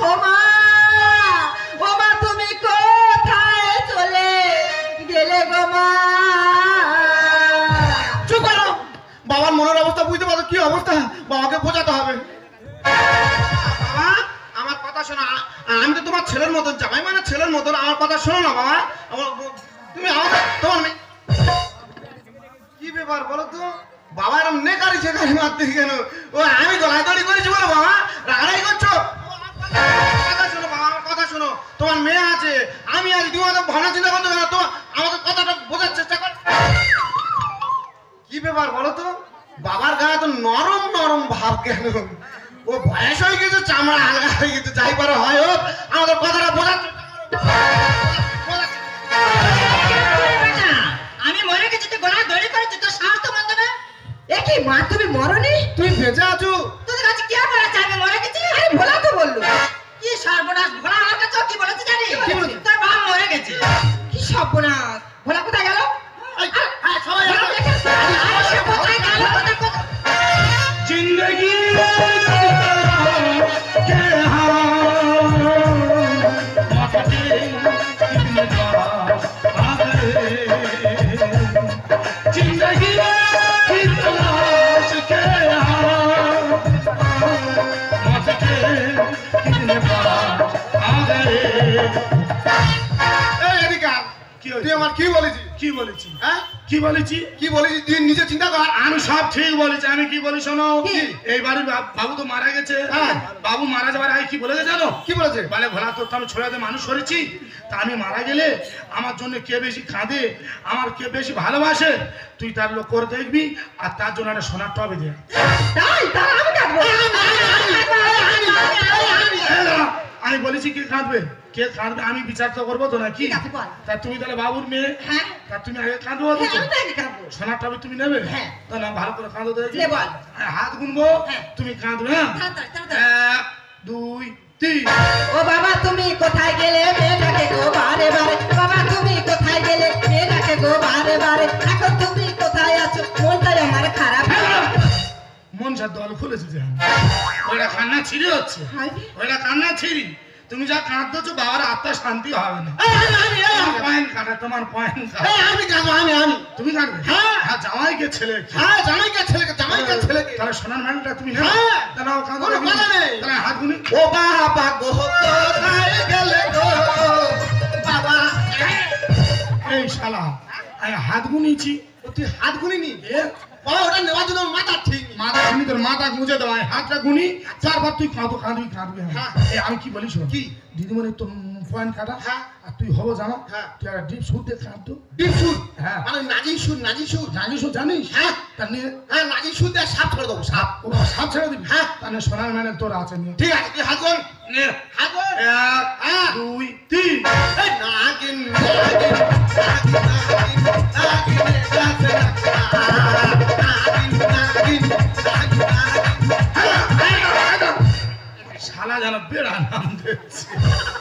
ও মা, ও মা, তুমি কোথায় চলে গেলে গো মা? চুপ করো, বাবার মনের অবস্থা বুঝতে পারো কি অবস্থা, বাবাকে বোঝাতে হবে। বাবা আমার কথা শোনো, আমি তো তোমার ছেলের মতন, জামাই মানে ছেলের মতন, আমার কথা শোনো না বাবা। তুমি আমাকে তোমার কি ব্যাপার বলো তো, বাবা এরকম নেকারি ছেকারি মারতে কেন? ও আমি গলায় দড়ি করেছি বলো বাবা রাগাই করছো? কথা শোনো বাবা, আমার কথা শোনো, তোমার মেয়ে আছে, আমি আছি, তুমি আমাদের ভালো চিন্তা করতে না, তোমার আমাদের কথাটা বোঝার চেষ্টা কর। কি ব্যাপার বলো তো, বাবার গায়ে তো নরম নরম ভাব কেন? ও বয়স হয়ে গেছে, চামড়া আলগা হয়ে গেছে, যাই পারে হয় হোক, আমাদের কথাটা বোঝার চেষ্টা করো। আমি মরে গেছি, তুই গোলা দড়ি করেছিস, তোর সাহস তো মন্দ না। এ কি মা, তুমি মরনি? তুমি বেঁচে আছো? তোদের কাছে কে বলেছে আমি মরে গেছি? আরে ভোলা তো বললো। কি সর্বনাশ, ভোলা আমার কাছে কি বলেছে জানি? তোর বাপ মরে গেছে। কি সর্বনাশ, ভোলা কোথায় গেল? সবাই ভোলা দেখে- আরে সে কোথায় গেল? কোথায়? जिंदगी বলেছি? হ্যাঁ কি বলেছি? কি বলেছি তুই নিজে চিন্তা কর। আমি সব ঠিক বলেছি। আমি কি বলি শোনো, এই বাড়ির বাবু তো মারা গেছে। বাবু মারা যাবার আগে কি বলেছে জানো? কি বলেছে? বলে ভোলা তোর তো আমি ছোড়াতে মানুষ করেছি, তা আমি মারা গেলে আমার জন্য কে বেশি কাঁদে, আমার কে বেশি ভালোবাসে, তুই তার লোক করে দেখবি, আর তার জন্য একটা সোনার টবে দে। আমি বলেছি কে কাঁদবে, কে কাঁদবে আমি বিচার তো করবো তো নাকি? তা তুমি তাহলে বাবুর মেয়ে, তা তুমি আগে কাঁদবো, সোনার টবে তুমি নেবে? তা না, ভালো করে কাঁদো দেখি, হাত গুনবো, তুমি কাঁদবে। 1 2 3। ও বাবা তুমি কোথায় গেলে মেয়েটাকে গো বারে বারে, বাবা তুমি কোথায় গেলে মেয়েটাকে গো বারে বারে, এখন তুমি কোথায় আছো মনটাই আমার খারাপ। মন সার দল খুলেছে যে ওইটা কান্না ছিঁড়ি হচ্ছে, ওইটা কান্না ছিঁড়ি। তুমি যা কাঁদছো বাবার আত্মা শান্তি হবে না। পয়েন্ট কাটা, তোমার পয়েন্ট কাটা। আমি কাঁদবো, আমি তুমি কাঁদবে? হ্যাঁ জামাইকে ছেলে, হ্যাঁ জামাইকে ছেলেকে, জামাইকে ছেলেকে। তাহলে সোনার ম্যানটা তুমি নেবে? তাহলে কাঁদো, তাহলে হাত গুনি। ও বাবা গো কোথায় গেলে গো বাবা। এই শালা আমি হাত গুনিছি, তুই হাত গুনিনি? বাবা ওটা নেওয়ার জন্য মাথা ঠিক মাথা গুনি, তোর মাথা গুঁজে দেওয়া, হাতটা গুনি, তারপর তুই কাঁদো, কাঁদবি কাঁদবি। এই আমি কি বলিস কি দিদিমণি, তোর পয়েন্ট কাটা, আর তুই হবো জামা, তুই একটা ডিপ সুর দিয়ে কাঁদতো। ডিপ সুর? হ্যাঁ মানে নাজি সুর, নাজি সুর। নাজি সুর জানিস? হ্যাঁ তা নিয়ে, হ্যাঁ নাজি সুর দিয়ে সাপ ছেড়ে দেবো, সাপ। ও সাপ ছেড়ে দিবি? হ্যাঁ তাহলে সোনার ম্যানের তোর আছে নিয়ে। ঠিক আছে, তুই হাত গুন, নে হাত গুন। 1 2 3। এই নাগিন নাগিন শালা যেন বেড়া নাম দিচ্ছে।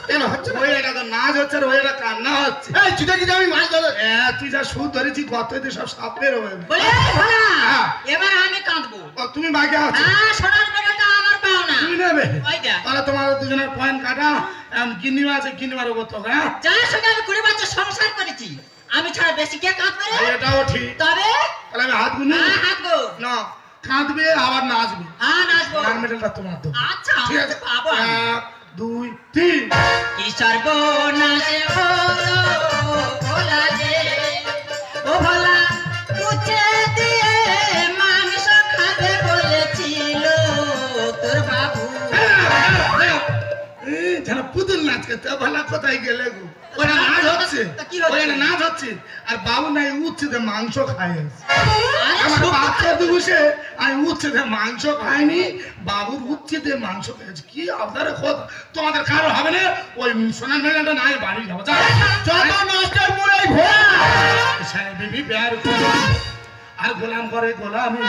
কেন হচ্ছে? ওই এটা তো নাচ হচ্ছে, আর ওই এটা কান্না হচ্ছে। এই চুটা কি আমি মাছ ধরে? তুই যা সুদ ধরেছি গততে সব সাপ বের হবে। বলে ভোলা এবার আমি কাঁদবো। তুমি বাকি আছো, সোনার মেয়েটা আমার পাও না, তুমি নেবে? ওইটা তাহলে তোমার দুজনের পয়েন্ট কাটা। গিন্নিমা আছে, গিন্নিমার উপর তো। হ্যাঁ যার সঙ্গে আমি 20 বছর সংসার করেছি, আমি ছাড়া বেশি কে কাঁদবে রে? এটাও ঠিক। তবে তাহলে আমি হাত গুনি। হাত গো না, কাঁদবে আবার নাচবে। নাচবো। নাচ মেডেলটা তোমার দেবো। আচ্ছা ঠিক আছে, পাবো। 1 2 3। কি সর্বনাশে হলো ভোলা রে, ও ভোলা মুছে দিয়ে মাংস খাবে বলেছিল তোর বাবু। যেন পুতুল নাচ করতে, ভালো কোথায় গেলে গো? ওরা নাচ হচ্ছে, ওরা নাচ হচ্ছে, আর বাবু নাই উচ্ছেদে মাংস খায়। আমার বাচ্চা দিবসে আমি উচ্ছেদে মাংস খাইনি, বাবুর উচ্ছেদে মাংস খেয়েছি। কি আপনারা খোঁজ তোমাদের কারো হবে না? ওই সোনার মেলাটা নাই, বাড়ি যাবো। যত নষ্টের মুড়াই ভোলা বিবি বের করে আর গোলাম করে গোলামি,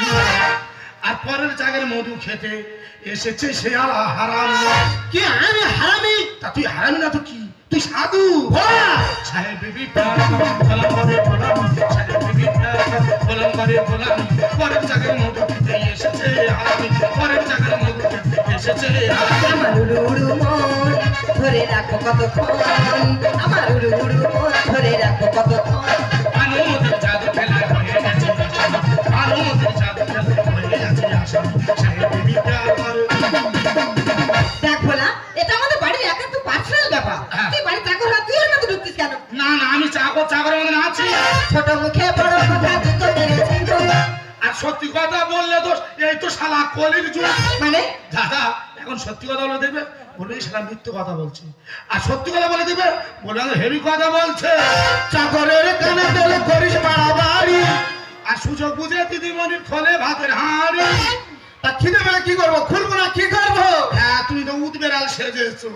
আর পরের জায়গায় মধু খেতে এসেছে সে হারাম। কি আমি হারামি? তা তুই হারামি না তো কি? তুই সাধু। সাহেব বিবি গোলাম করে গোলাম, সাহেব বিবি গোলাম করে গোলাম, পরের জায়গায় মধু খেতে এসেছে হারামি, পরের জায়গায় মধু খেতে এসেছে হারামি। আমার উড়ু উড়ু মন ধরে রাখো কতক্ষণ, আমার উড়ু উড়ু মন ধরে রাখো কতক্ষণ। আনুমতির জাদু খেলায় হয়ে গেছে, আনুমতির জাদু খেলায় হয়ে গেছে আশা, সাহেব বিবি করে। দেখ ভোলা, এটা আমাদের বাড়ির একটা তো পার্সোনাল ব্যাপার। তুই বাড়ি চাকর না, তুই এর মধ্যে ঢুকতিস কেন? না না, আমি চাকরের মধ্যে আছি। ছোট মুখে বড় কথা দুটো মেরেছি গো। আর সত্যি কথা বললে তো এই তো শালা কলির যুগ। মানে দাদা এখন সত্যি কথা বলে দেখবে, বলবে শালা মিথ্যে কথা বলছে, আর সত্যি কথা বলে দেখবে বলে হেভি কথা বলছে। চাকরের কানে তেলে করিস বাড়াবাড়ি, আর সুযোগ বুঝে দিদিমণির খোলে ভাতের হাঁড়ি। তা খিদে পেলে কি করবো? খুলবো না কি করবো? হ্যাঁ তুমি তো উঠবেড়াল সেজেছো।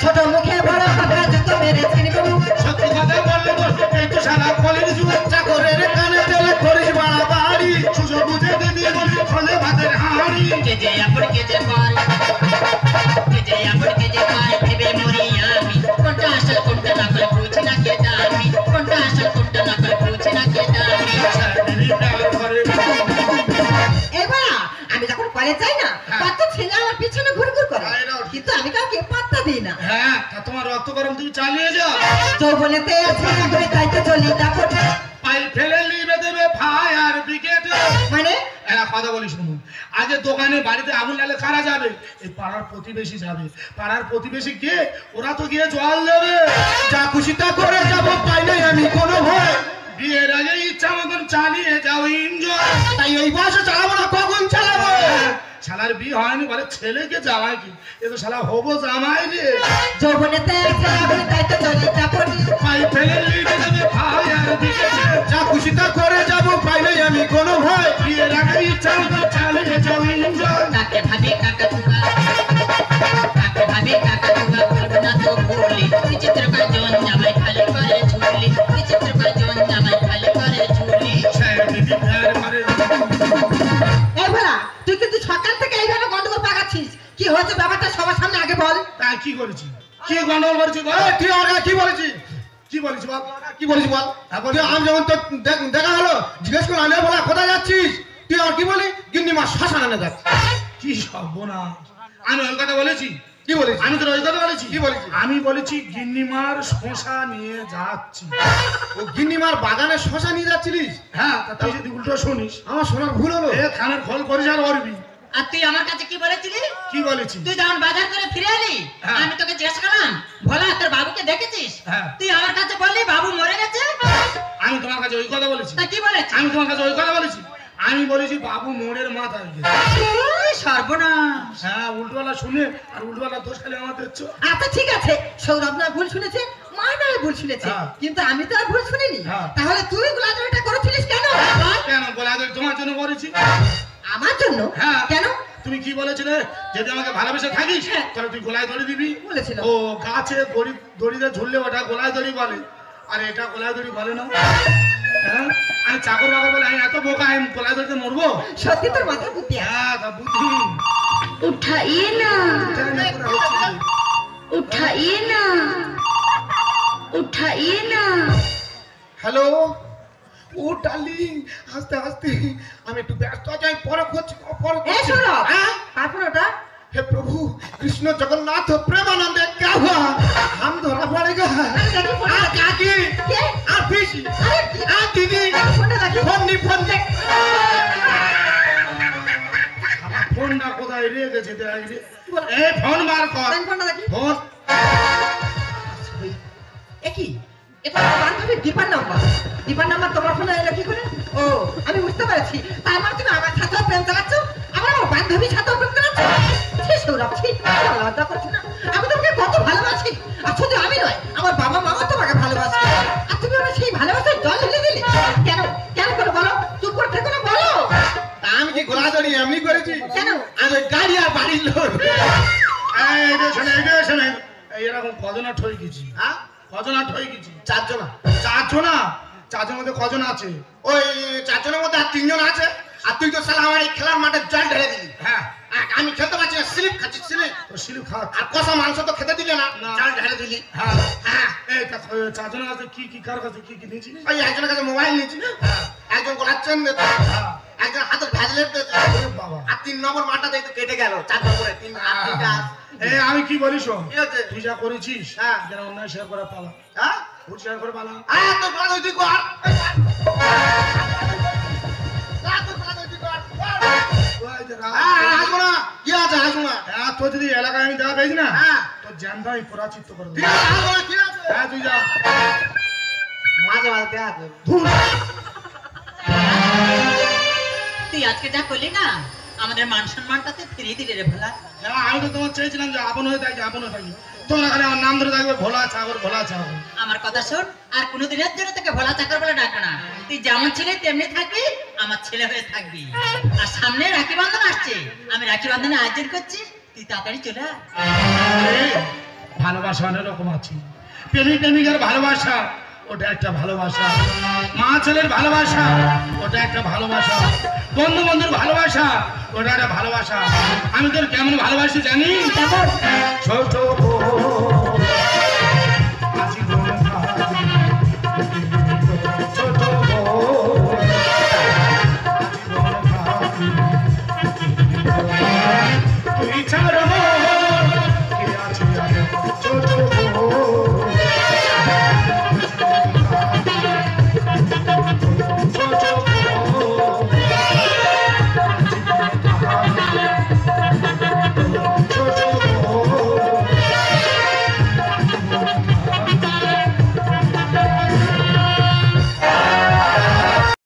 ছোট মুখে বড় কথা দুটো মেরেছি গো। সত্যি কথা বললে তো এই তো শালা কলির যুগ। চাকরের কানে তেলে করিস বাড়াবাড়ি, সুযোগ বুঝে দিদিমণির খোলে ভাতের হাঁড়ি। কেজে আপড় কেজে পার, কেজে আপড় কেজে পার ভেবে মরি আমি, কোনটা আসল কোনটা নকল বুঝি না কে জানি, কোনটা আসল কোনটা নকল বুঝি না কে জানি। এবার আমি যখন কলেজ যাই না, কত ছেলে আমার পিছনে ঘুরঘুর করে, কিন্তু আমি কাউকে পাত্তা দিই না। হ্যাঁ তা তোমার রক্ত গরম, তুমি চালিয়ে যাও। যৌবনেতে আছে করে তাই তো চলি দাপটে। পাই ফেলে লিবে দেবে ফায়ার ব্রিগেড। মানে একটা কথা বলি শুনুন, আগে দোকানে বাড়িতে আগুন লাগলে কারা যাবে? এই পাড়ার প্রতিবেশী যাবে। পাড়ার প্রতিবেশী গিয়ে ওরা তো গিয়ে জল দেবে। যা খুশি তা করে যাবো, পাই নাই আমি কোনো ভয়। বিয়ের আগে ইচ্ছা মতন চালিয়ে যাও এনজয়। তাই ওই বয়সে চালাবো না, কখন চালাবো? শালার বিয়ে হয়নি বলে ছেলেকে জামাই কি, এ তো শালা হবো জামাই রে। যৌবনেতে চালাবো তাই তো চলে যাবো ভাই ফেলে লিখে দেবে ভাই আর দিকে যা খুশি তা করে যাবো, পাইলে আমি কোনো ভয়। বিয়ের আগে ইচ্ছা মতন চালিয়ে যাও এনজয়। কাকে ভাবে কাকা তুকা, কাকে ভাবে কাকা তুকা, বলবো না তো ভুলি। বিচিত্র কাজন জামাই খালি করে ঝুলি, বিচিত্র কাজন জামাই খালি করে ঝুলি। সাহেব দিদি ফের মারে। এই ভোলা, তুই কিন্তু সকাল থেকে এইভাবে গন্ডগোল পাকাচ্ছিস। কি হয়েছে ব্যাপারটা সবার সামনে আগে বল। তাই কি করেছি, কি গন্ডগোল করেছি বল? তুই আমার কাছে কি বলেছিস? কি বলেছি বল? কি বলিস বল? তুই আমি যখন তোর দেখা হলো জিজ্ঞেস করলাম, আমি বলা কোথায় যাচ্ছিস? তুই আমার কি বলি? গিন্নি মা শ্মশানে যাচ্ছি। কি সর্বনাশ, আমি ওই কথা বলেছি? কি বলিস? আমি তোর ওই কথা বলেছি? কি বলেছি? আমি বলেছি গিন্নিমার শশা নিয়ে যাচ্ছি। ও গিন্নিমার বাগানে শশা নিয়ে যাচ্ছিলিস? হ্যাঁ, তা তুই যদি উল্টো শুনিস আমার শোনার ভুল হলো। এ খানের খোল করিস আর অরবি। আর তুই আমার কাছে কি বলেছিলি? কি বলেছি? তুই যখন বাজার করে ফিরে এলি, হ্যাঁ। আমি তোকে জিজ্ঞাসা করলাম, ভোলা তোর বাবুকে দেখেছিস? হ্যাঁ। তুই আমার কাছে বললি বাবু মরে গেছে। আমি তোমার কাছে ওই কথা বলেছি? তা কি বলেছিস? আমি তোমার কাছে ওই কথা বলেছি? আমি বলেছি বাবু মোড়ের মাথায় গেছে। এই সর্বনাশ। হ্যাঁ, উল্টোবেলা শুনে আর উল্টোবেলা দোষ খালি আমার দিচ্ছ। আচ্ছা ঠিক আছে, সৌরভ না ভুল শুনেছে, মা না ভুল শুনেছে, হ্যাঁ। কিন্তু আমি তো আর ভুল শুনিনি। হ্যাঁ। তাহলে তুই গোলাগুলিটা করেছিলিস কেন? কেন বলে আগে তোমার জন্য করেছি। আমার জন্য? হ্যাঁ। কেন? তুমি কি বলেছিলে? যদি আমাকে ভালোবেসে থাকিস তাহলে তুই গোলায় দড়ি দিবি। বলেছিলাম। ও গাছে দড়িতে ঝুললে ওটা গোলায় দড়ি বলে, আর এটা গোলায় দড়ি বলে না। হ্যাঁ, আমি চাকর বাকর বলে আমি এত বোকা, আমি গোলায় দড়িতে মরবো? সত্যি তোর মাথায় বুদ্ধি আছে। হ্যাঁ, তা বুদ্ধি उठाइए ना, জানি না কোথায় হচ্ছে। उठाइए ना, उठाइए ना। হ্যালো, ও ডার্লিং, আস্তে আস্তে, আমি একটু ব্যস্ত আছি, আমি পরে করছি। এই সৌরভ, তারপর ওটা हे प्रभु कृष्ण जगन्नाथ प्रेमानंद क्या हुआ? हम धरा पड़ेगा। आ काकी, आ पिसी, आ दीदी, फोन देख। আমার ফোনটা কোথায় রেখেছে দেখ রে। এই ফোন বার কর। ফোনটা দেখি। ফোন একই, এটা আমার বান্ধবীর দীপার নাম্বার। দীপার নাম্বার তোমার ফোনে এলো কি করে? ও, আমি বুঝতে পারছি। তার মানে তুমি আমার সাথেও প্রেম চালাচ্ছ, আবার আমার বান্ধবীর সাথেও প্রেম চালাচ্ছ। ছি সৌরভ, ছি, আমার লজ্জা করছে না? আমি তোমাকে কত ভালোবাসি, আর শুধু আমি নয়, আমার বাবা মাও তোমাকে ভালোবাসে। আর তুমি আমার সেই ভালোবাসার জল ঢেলে দিলে কেন? কেন করে বলো? চুপ করে থেকো না, বলো। আমি কি গোলা দড়ি এমনি করেছি? কেন? আমি গাড়ি আর বাড়ির লোক। এইটা শোনে এই এরকম কজনা ঠই গেছি। হ্যাঁ, কজনা ঠই গেছি? চারজনা। চারজনের মধ্যে কজন আছে? ওই চারজনের মধ্যে আর তিনজন আছে। আর তুই তো শালা আমার এই খেলার মাঠে জল ঢেলে দিলি। হ্যাঁ, আমি খেতে পারছি না, স্লিপ খাচ্ছি, স্লিপ। তো শিলু খা। আর কষা মাংস তো খেতে দিলে না, না। জল ঢেলে দিলি। হ্যাঁ, হ্যাঁ, এই চারজনের কাছে কি কি, কার কাছে কি কি নিয়েছি? ওই একজনের কাছে মোবাইল নিয়েছি, একজন গলার চেন দিত, একজন হাতের ভ্যাজলেট দিত, বাবা, আর 3 নম্বর মাঠটা দেখতে কেটে গেল। 4 নম্বরে 3 এই আমি কি বলি শোন, কি হচ্ছে? তুই যা করেছিস হ্যাঁ। যেন অন্যায় শেয়ার করা পালা, হ্যাঁ, ভুল শেয়ার করে পালা। তোর গলা ধরছি কর। তোর গলা ধরছি কর। আসবো না, কি আছে, আসবো না। তোর যদি এলাকায় আমি দেখা পেয়েছি না, হ্যাঁ, তোর জ্যানটা আমি পরাচিত্ত করে ঠিক দেবো। আছে, আসবো না, ঠিক আছে। হ্যাঁ, তুই যা। মাঝে মাঝে দেখা করবো। তুই আজকে যা করলি না, আমাদের মান সম্মানটাতে ফিরিয়ে দিলি রে ভোলা। হ্যাঁ, আমি তো তোমার চেয়েছিলাম যে আপন হয়ে থাকি, আপন হয়ে থাকি। তোমরা খালি আমার নাম ধরে থাকবে ভোলা চাকর, ভোলা চাকর। আমার কথা শোন, আর কোনোদিনের জন্য তোকে ভোলা চাকর বলে ডাকবো না। তুই যেমন ছেলে তেমনি থাকবি, আমার ছেলে হয়ে থাকবি। আর সামনে রাখি বন্ধন আসছে, আমি রাখি বন্ধনে আয়োজন করছি, তুই তাড়াতাড়ি চলে আয়। এই, ভালোবাসা অনেক রকম আছে। প্রেমিক প্রেমিকার ভালোবাসা, ওটা একটা ভালোবাসা। মা ছেলের ভালোবাসা, ওটা একটা ভালোবাসা। বন্ধু বন্ধুর ভালোবাসা, ওটা একটা ভালোবাসা। আমি তোর কেমন ভালোবাসি জানি? ছোট